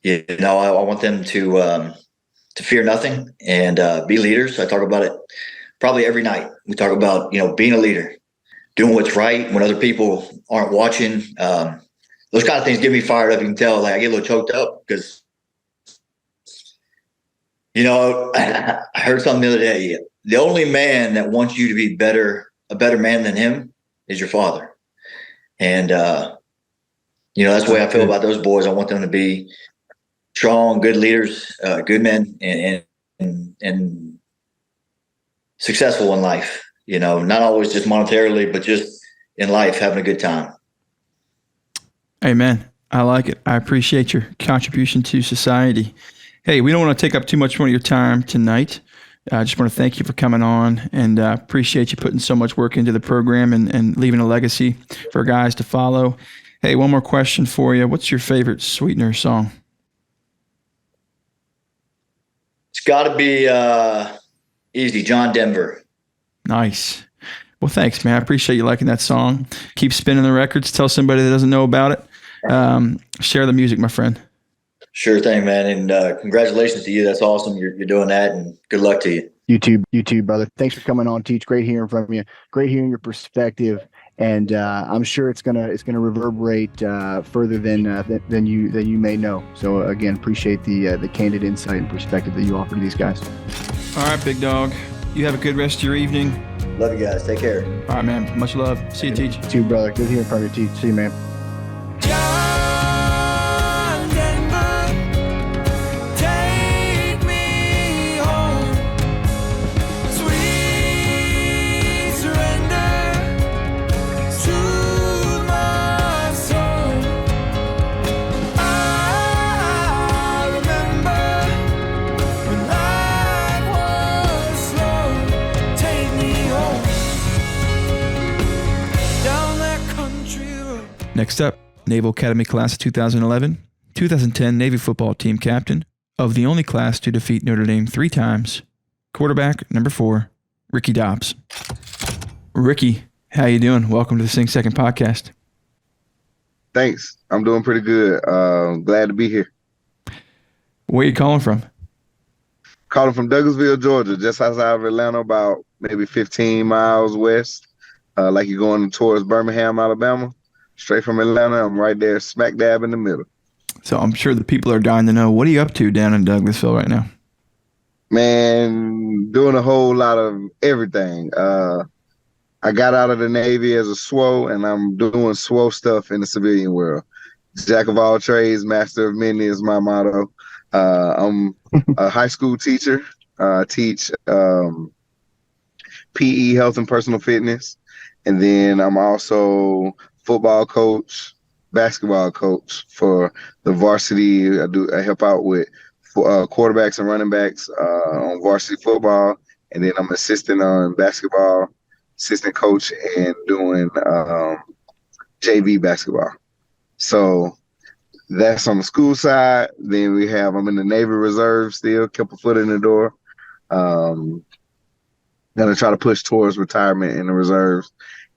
You know, I want them to fear nothing and be leaders. I talk about it probably every night. We talk about, you know, being a leader, doing what's right when other people aren't watching. Those kind of things get me fired up. You can tell, like, I get a little choked up because, you know, I heard something the other day. The only man that wants you to be a better man than him is your father. And, you know, that's the way I feel about those boys. I want them to be strong, good leaders, good men, and successful in life. You know, not always just monetarily, but just in life, having a good time. Amen. I like it. I appreciate your contribution to society. Hey, we don't want to take up too much more of your time tonight. I just want to thank you for coming on, and appreciate you putting so much work into the program and leaving a legacy for guys to follow. Hey, one more question for you. What's your favorite SweetNur song? It's got to be easy, John Denver. Nice. Well, thanks, man. I appreciate you liking that song. Keep spinning the records. Tell somebody that doesn't know about it. Share the music, my friend. Sure thing, man. And congratulations to you. That's awesome. You're doing that, and good luck to you. You too, brother. Thanks for coming on, Teach. Great hearing from you. Great hearing your perspective. And I'm sure it's gonna reverberate further than you may know. So again, appreciate the candid insight and perspective that you offer to these guys. All right, big dog. You have a good rest of your evening. Love you guys. Take care. All right, man. Much love. See you, Teach. You too, brother. Good hearing from you, Teach. See you, man. John Denver, take me home. Sweet surrender, soothe my soul. I remember when life was slow. Take me home down that country road. Next up, Naval Academy Class of 2011, 2010 Navy football team captain of the only class to defeat Notre Dame 3 times, Quarterback number 4, Ricky Dobbs. Ricky, how you doing? Welcome to the Sing Second podcast. Thanks. I'm doing pretty good. Glad to be here. Where are you calling from? Calling from Douglasville, Georgia, just outside of Atlanta, about maybe 15 miles west. Like you're going towards Birmingham, Alabama. Straight from Atlanta, I'm right there, smack dab in the middle. So I'm sure the people are dying to know, what are you up to down in Douglasville right now? Man, doing a whole lot of everything. I got out of the Navy as a SWO, and I'm doing SWO stuff in the civilian world. Jack of all trades, master of many is my motto. I'm a high school teacher. I teach PE, health and personal fitness. And then I'm also football coach, basketball coach for the varsity. I help out with quarterbacks and running backs on varsity football. And then I'm assistant on basketball, assistant coach, and doing JV basketball. So that's on the school side. Then I'm in the Navy Reserve still, kept a foot in the door. Gonna try to push towards retirement in the reserves.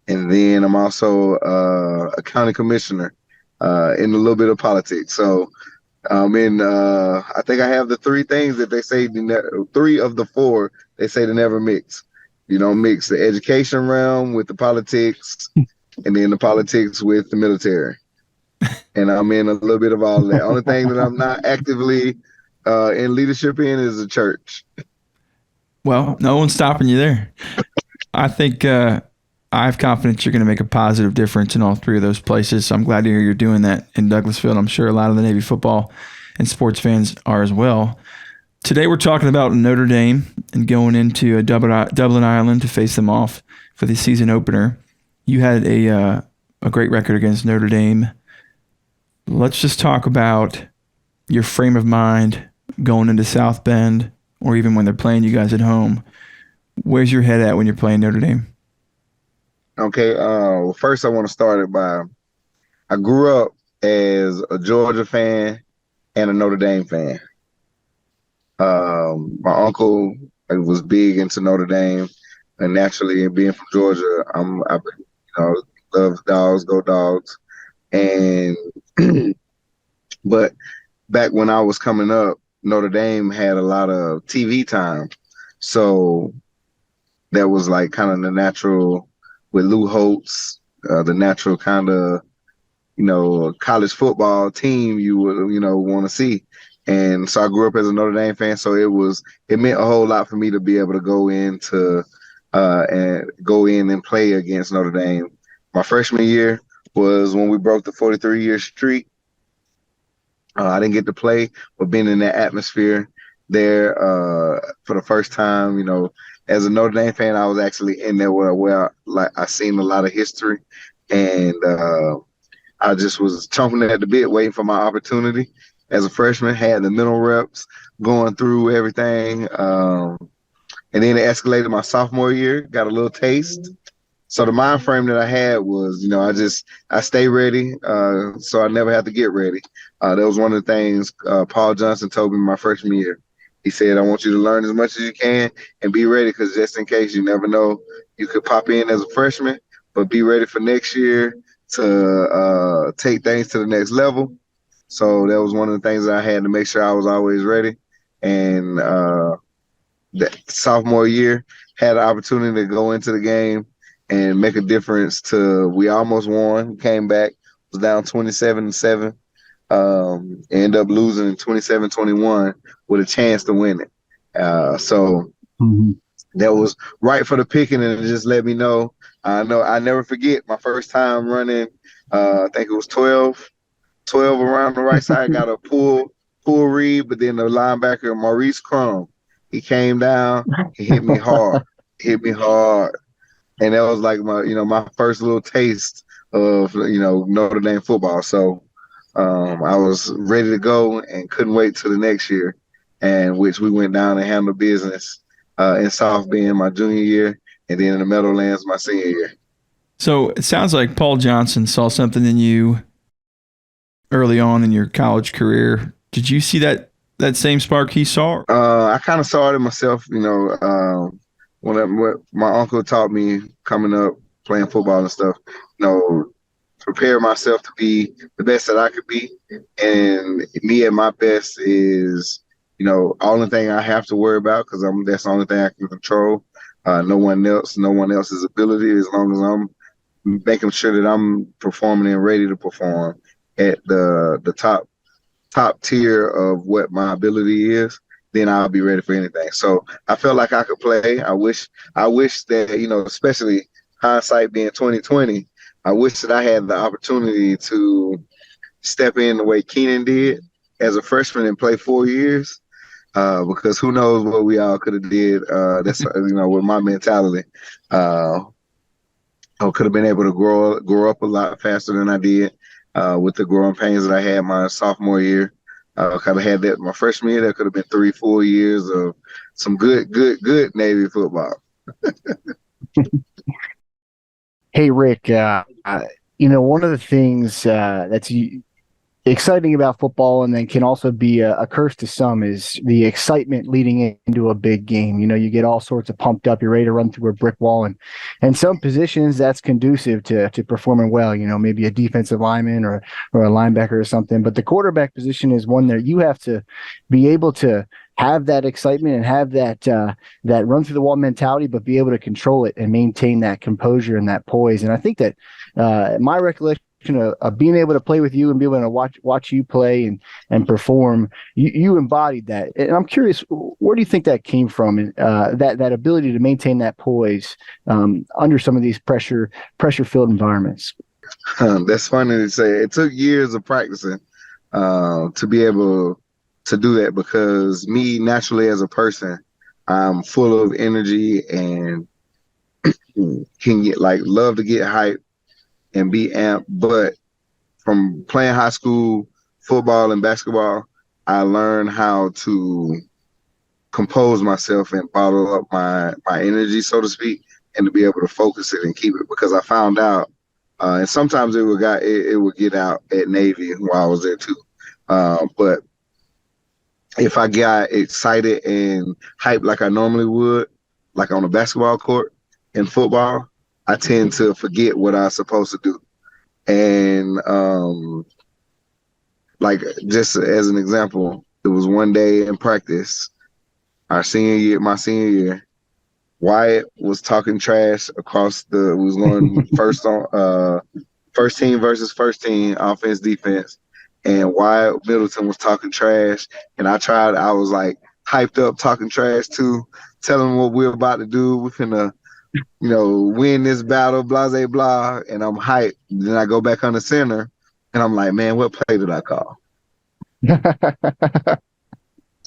And then I'm also a county commissioner in a little bit of politics. So I think I have the 3 things that they say, 3 of the 4 they say to never mix. You don't mix the education realm with the politics, and then the politics with the military. And I'm in a little bit of all of that. Only thing that I'm not actively in leadership in is the church. Well, no one's stopping you there. I think I have confidence you're going to make a positive difference in all 3 of those places. So I'm glad to hear you're doing that in Douglasville. I'm sure a lot of the Navy football and sports fans are as well. Today we're talking about Notre Dame and going into Dublin, Ireland to face them off for the season opener. You had a great record against Notre Dame. Let's just talk about your frame of mind going into South Bend, or even when they're playing you guys at home. Where's your head at when you're playing Notre Dame? Okay. First I want to start it by, I grew up as a Georgia fan and a Notre Dame fan. My uncle was big into Notre Dame, and naturally, being from Georgia, I love Dogs, go Dogs. And but back when I was coming up, Notre Dame had a lot of TV time, so that was like kind of the natural with Lou Holtz, the natural kind of college football team you would want to see. And so I grew up as a Notre Dame fan, so it meant a whole lot for me to be able to go in and play against Notre Dame. My freshman year was when we broke the 43-year streak. I didn't get to play, but being in that atmosphere there for the first time, as a Notre Dame fan, I was actually in there where I seen a lot of history, and I just was chomping at the bit, waiting for my opportunity. As a freshman, had the mental reps, going through everything. And then it escalated my sophomore year, got a little taste. So the mind frame that I had was, I stay ready, so I never have to get ready. That was one of the things Paul Johnson told me my freshman year. He said, I want you to learn as much as you can and be ready, because just in case, you never know, you could pop in as a freshman, but be ready for next year to take things to the next level. So that was one of the things that I had to make sure I was always ready. And that sophomore year, had an opportunity to go into the game and make a difference. We almost won, came back, was down 27-7, ended up losing in 27-21 with a chance to win it. That was right for the picking, and it just let me know. I never forget my first time running. I think it was 12 around the right side, got a pull read, but then the linebacker, Maurice Crum, he came down, he hit me hard. And that was like my first little taste of, Notre Dame football. So I was ready to go and couldn't wait till the next year, and which we went down and handled business in South Bend my junior year, and then in the Meadowlands my senior year. So it sounds like Paul Johnson saw something in you early on in your college career. Did you see that that same spark he saw? I kind of saw it in myself, when my uncle taught me coming up playing football and stuff, prepare myself to be the best that I could be. And me at my best is, only thing I have to worry about, because that's the only thing I can control. No one else's ability, as long as I'm making sure that I'm performing and ready to perform at the top tier of what my ability is, then I'll be ready for anything. So I felt like I could play. I wish that, especially hindsight being 2020, I wish that I had the opportunity to step in the way Keenan did as a freshman and play 4 years. Because who knows what we all could have did. That's with my mentality. I could have been able to grow up a lot faster than I did. With the growing pains that I had my sophomore year. Kind of had that my freshman year. That could have been 3-4 years of some good Navy football. Hey, Rick, one of the things that's exciting about football, and then can also be a curse to some, is the excitement leading into a big game. You get all sorts of pumped up. You're ready to run through a brick wall, and some positions that's conducive to performing well. Maybe a defensive lineman or a linebacker or something. But the quarterback position is one that you have to be able to have that excitement and have that run through the wall mentality, but be able to control it and maintain that composure and that poise. And I think that my recollection of being able to play with you and be able to watch you play and perform, you embodied that. And I'm curious, where do you think that came from? That ability to maintain that poise under some of these pressure filled environments. That's funny to say. It took years of practicing to be able to do that, because me naturally as a person, I'm full of energy and can love to get hyped and be amped. But from playing high school football and basketball, I learned how to compose myself and bottle up my energy, so to speak, and to be able to focus it and keep it, because I found out, and sometimes it would get out at Navy while I was there too. But if I got excited and hyped like I normally would, like on a basketball court in football, I tend to forget what I'm supposed to do. And just as an example, it was one day in practice, my senior year, Wyatt was talking trash we was going first team versus first team, offense, defense. And Wyatt Middleton was talking trash, and I was like hyped up talking trash too, telling them what we're about to do. We're finna, win this battle, blah, blah, blah, and I'm hyped. Then I go back on the center, and I'm like, man, what play did I call?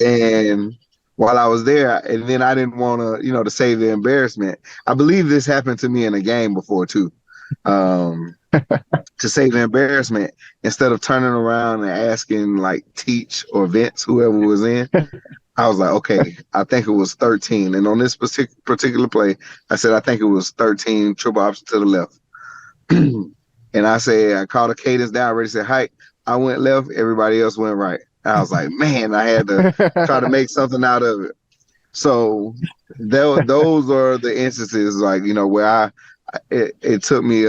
And while I was there, and then I didn't want to, to save the embarrassment. I believe this happened to me in a game before too. To save the embarrassment, instead of turning around and asking like Teich or Vince, whoever was in, I was like, okay, I think it was 13. And on this particular play, I said, I think it was 13, triple option to the left. And I called a cadence down, already said height. I went left, everybody else went right. I was like, man, I had to try to make something out of it. So those are the instances, where it took me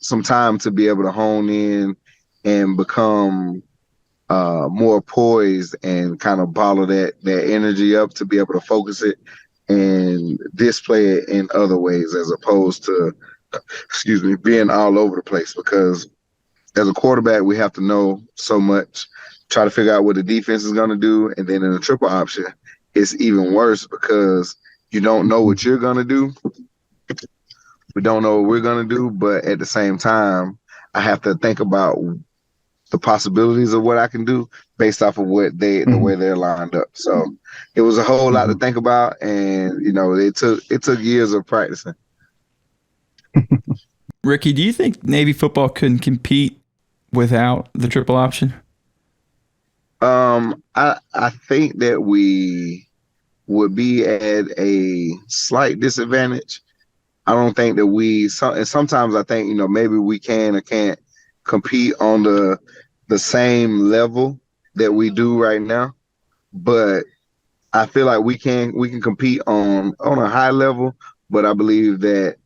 some time to be able to hone in and become more poised and kind of bottle that energy up to be able to focus it and display it in other ways, as opposed to, being all over the place. Because as a quarterback, we have to know so much, try to figure out what the defense is going to do. And then in the triple option, it's even worse, because you don't know what you're going to do. We don't know what we're going to do, but at the same time, I have to think about the possibilities of what I can do based off of the way they're lined up. So it was a whole lot to think about, and it took years of practicing. Ricky, do you think Navy football couldn't compete without the triple option? I think that we would be at a slight disadvantage. I don't think that and sometimes I think, maybe we can or can't compete on the same level that we do right now. but I feel like we can compete on a high level. But I believe that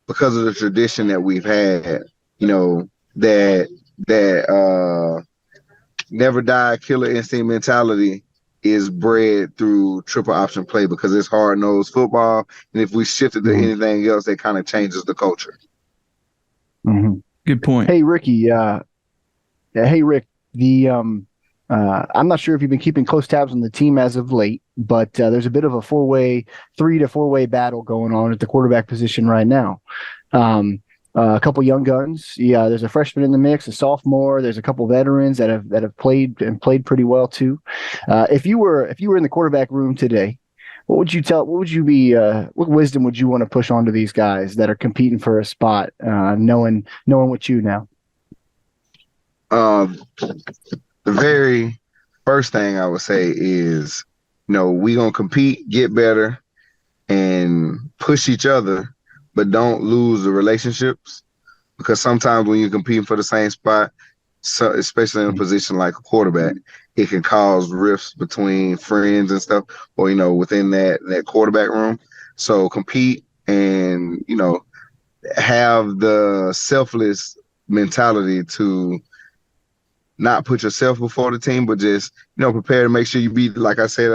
because of the tradition that we've had, that never die killer instinct mentality is bred through triple option play because it's hard-nosed football. And if we shifted to anything else, that kind of changes the culture. Good point. Hey, Ricky. Hey, Rick. I'm not sure if you've been keeping close tabs on the team as of late, but there's a bit of a 3 to 4-way battle going on at the quarterback position right now. A couple young guns. Yeah, there's a freshman in the mix, a sophomore. There's a couple veterans that have played pretty well too. If you were in the quarterback room today, what wisdom would you want to push onto these guys that are competing for a spot, knowing what you know? The very first thing I would say is, we gonna compete, get better, and push each other, but don't lose the relationships, because sometimes when you're competing for the same spot, so especially in a position like a quarterback, it can cause rifts between friends and stuff, or within that quarterback room. So compete and have the selfless mentality to not put yourself before the team, but just prepare to make sure you be, like I said,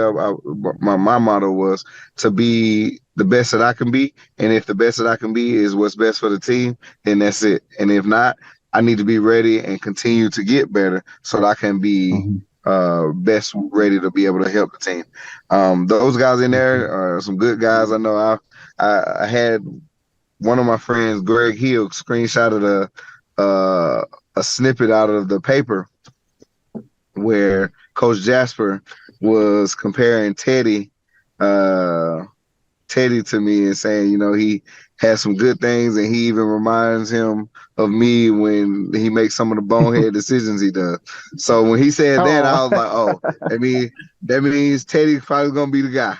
my motto was to be the best that I can be, and if the best that I can be is what's best for the team, then that's it. And if not, I need to be ready and continue to get better so that I can be best ready to be able to help the team. Those guys in there are some good guys. I know I had one of my friends, Greg Hill, screenshotted a snippet out of the paper where Coach Jasper was comparing Teddy to me and saying, he has some good things, and he even reminds him of me when he makes some of the bonehead decisions he does. So when he said that, I was like, oh, that means Teddy's probably gonna be the guy.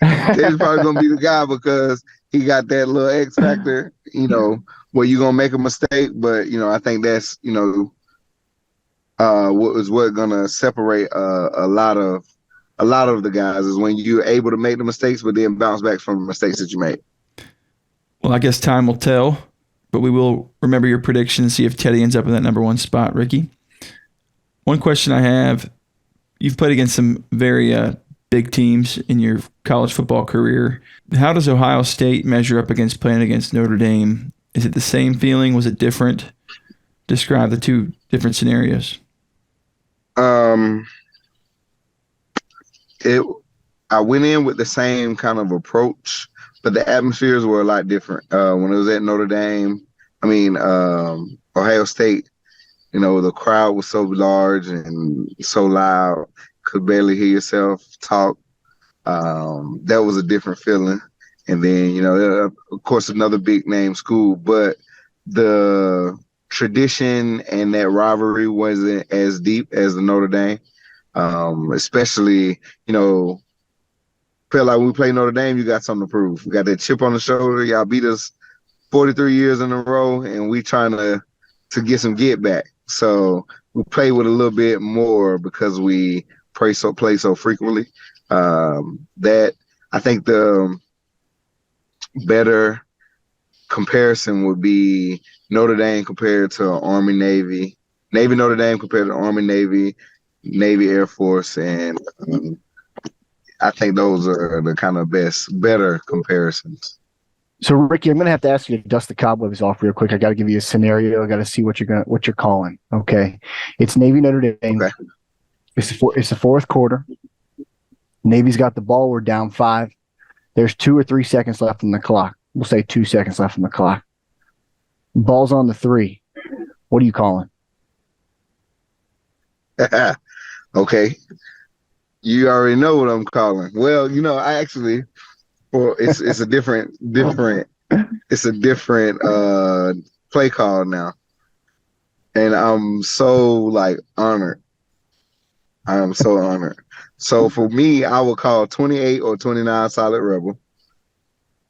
Teddy's probably gonna be the guy because he got that little X factor, where you're gonna make a mistake, but I think that's what's gonna separate a lot of the guys is when you're able to make the mistakes, but then bounce back from the mistakes that you made. Well, I guess time will tell, but we will remember your prediction and see if Teddy ends up in that number one spot. Ricky, one question I have: you've played against some very big teams in your college football career. How does Ohio State measure up against playing against Notre Dame? Is it the same feeling? Was it different? Describe the two different scenarios. I went in with the same kind of approach, but the atmospheres were a lot different. When it was at Ohio State, the crowd was so large and so loud, could barely hear yourself talk. That was a different feeling. And then, of course, another big name school, but the tradition and that rivalry wasn't as deep as the Notre Dame. Especially, felt like when we played Notre Dame, you got something to prove. We got that chip on the shoulder. Y'all beat us 43 years in a row, and we trying to get some get back. So we play with a little bit more because we play so frequently. That I think the better comparison would be Notre Dame compared to Army Navy, Navy Notre Dame compared to Army Navy, Navy Air Force, and I think those are the kind of better comparisons. So, Ricky, I'm going to have to ask you to dust the cobwebs off real quick. I got to give you a scenario. I got to see what you're calling. Okay, it's Navy Notre Dame. Okay. It's the fourth quarter. Navy's got the ball. We're down 5. There's 2 or 3 seconds left on the clock. We'll say 2 seconds left on the clock. Ball's on the 3. What are you calling? Okay. You already know what I'm calling. Well, I actually, it's a different, it's a different play call now. And I'm so honored. I am so honored. So for me, I would call 28 or 29 solid rebel.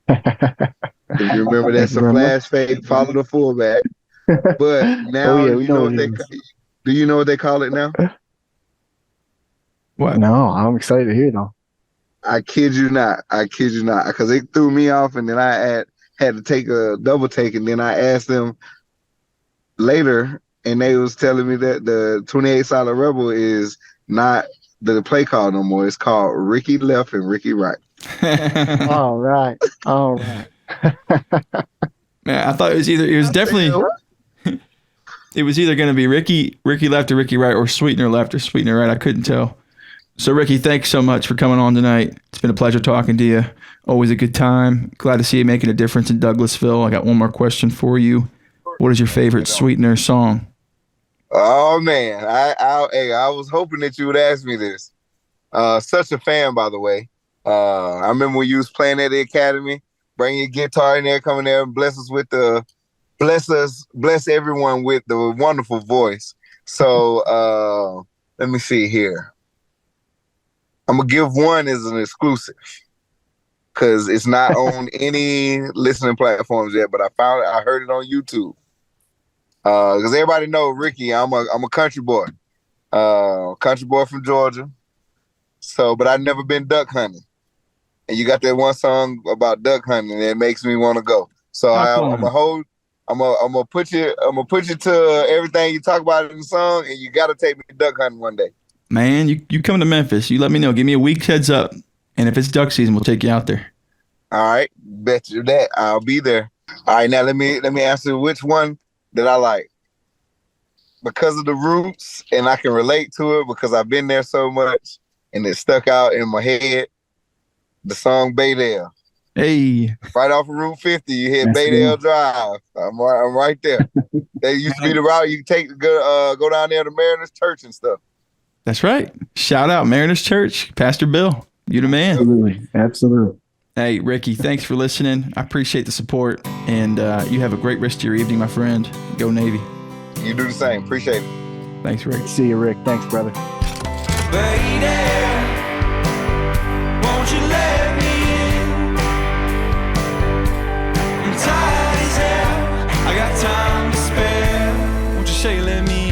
If you remember, that's a flash fake, follow the fullback. But now, do you know what they call it now? What? No, I'm excited to hear though. I kid you not. Because it threw me off, and then I had to take a double take, and then I asked them later, and they was telling me that the 28 Solid Rebel is not the play call no more. It's called Ricky Left and Ricky Right. All right. Man, I thought it was definitely it was either going to be Ricky left or Ricky right, or SweetNur left or SweetNur right. I couldn't tell. So Ricky, thanks so much for coming on tonight. It's been a pleasure talking to you. Always a good time. Glad to see you making a difference in Douglasville. I got one more question for you. What is your favorite SweetNur song? Oh man, I was hoping that you would ask me this. Such a fan, by the way. I remember when you was playing at the academy, bring your guitar in there, come in there and bless everyone with the wonderful voice. So let me see here. I'm gonna give one as an exclusive because it's not on any listening platforms yet, but I heard it on YouTube. Because everybody know Ricky, I'm a country boy. Country boy from Georgia. So, but I've never been duck hunting. And you got that one song about duck hunting, and it makes me want to go. So I'm gonna put you to everything you talk about in the song, and you got to take me duck hunting one day. Man, you come to Memphis. You let me know. Give me a week's heads up, and if it's duck season, we'll take you out there. All right, bet you that I'll be there. All right, now let me answer which one that I like because of the roots, and I can relate to it because I've been there so much, and it stuck out in my head. The song Baydale. Hey, right off of Route 50, you hit Baydale Drive. I'm right there. That used to be the route you take to go down there to Mariners Church and stuff. That's right. Shout out Mariners Church, Pastor Bill. You the man. Absolutely. Hey, Ricky, thanks for listening. I appreciate the support, and you have a great rest of your evening, my friend. Go Navy. You do the same. Appreciate it. Thanks, Rick. See you, Rick. Thanks, brother. Lady, won't you let me in? I'm tired as hell. I got time to spare. Won't you say let me in?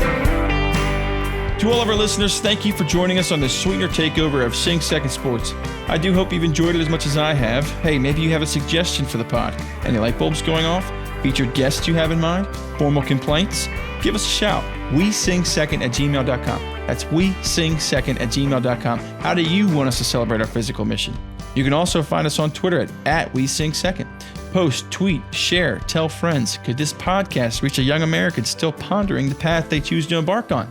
To all of our listeners, thank you for joining us on this SweetNur takeover of Sing Second Sports. I do hope you've enjoyed it as much as I have. Hey, maybe you have a suggestion for the pod. Any light bulbs going off? Featured guests you have in mind? Formal complaints? Give us a shout. WeSingSecond@gmail.com. That's WeSingSecond@gmail.com. How do you want us to celebrate our physical mission? You can also find us on Twitter at WeSingSecond. Post, tweet, share, tell friends. Could this podcast reach a young American still pondering the path they choose to embark on?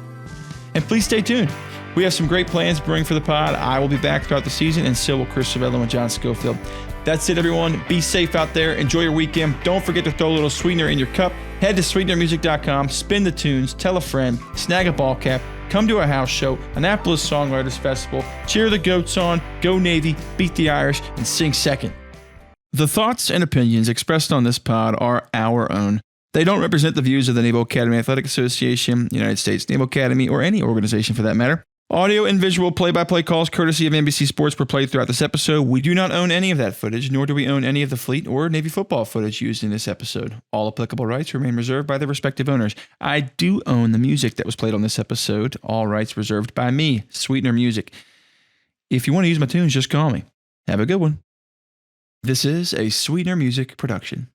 And please stay tuned. We have some great plans brewing for the pod. I will be back throughout the season, and so will Chris Savello and John Schofield. That's it, everyone. Be safe out there. Enjoy your weekend. Don't forget to throw a little SweetNur in your cup. Head to SweetNurmusic.com, spin the tunes, tell a friend, snag a ball cap, come to a house show, Annapolis Songwriters Festival, cheer the goats on, go Navy, beat the Irish, and sing second. The thoughts and opinions expressed on this pod are our own. They don't represent the views of the Naval Academy Athletic Association, United States Naval Academy, or any organization for that matter. Audio and visual play-by-play calls courtesy of NBC Sports were played throughout this episode. We do not own any of that footage, nor do we own any of the fleet or Navy football footage used in this episode. All applicable rights remain reserved by their respective owners. I do own the music that was played on this episode. All rights reserved by me, SweetNur Music. If you want to use my tunes, just call me. Have a good one. This is a SweetNur Music production.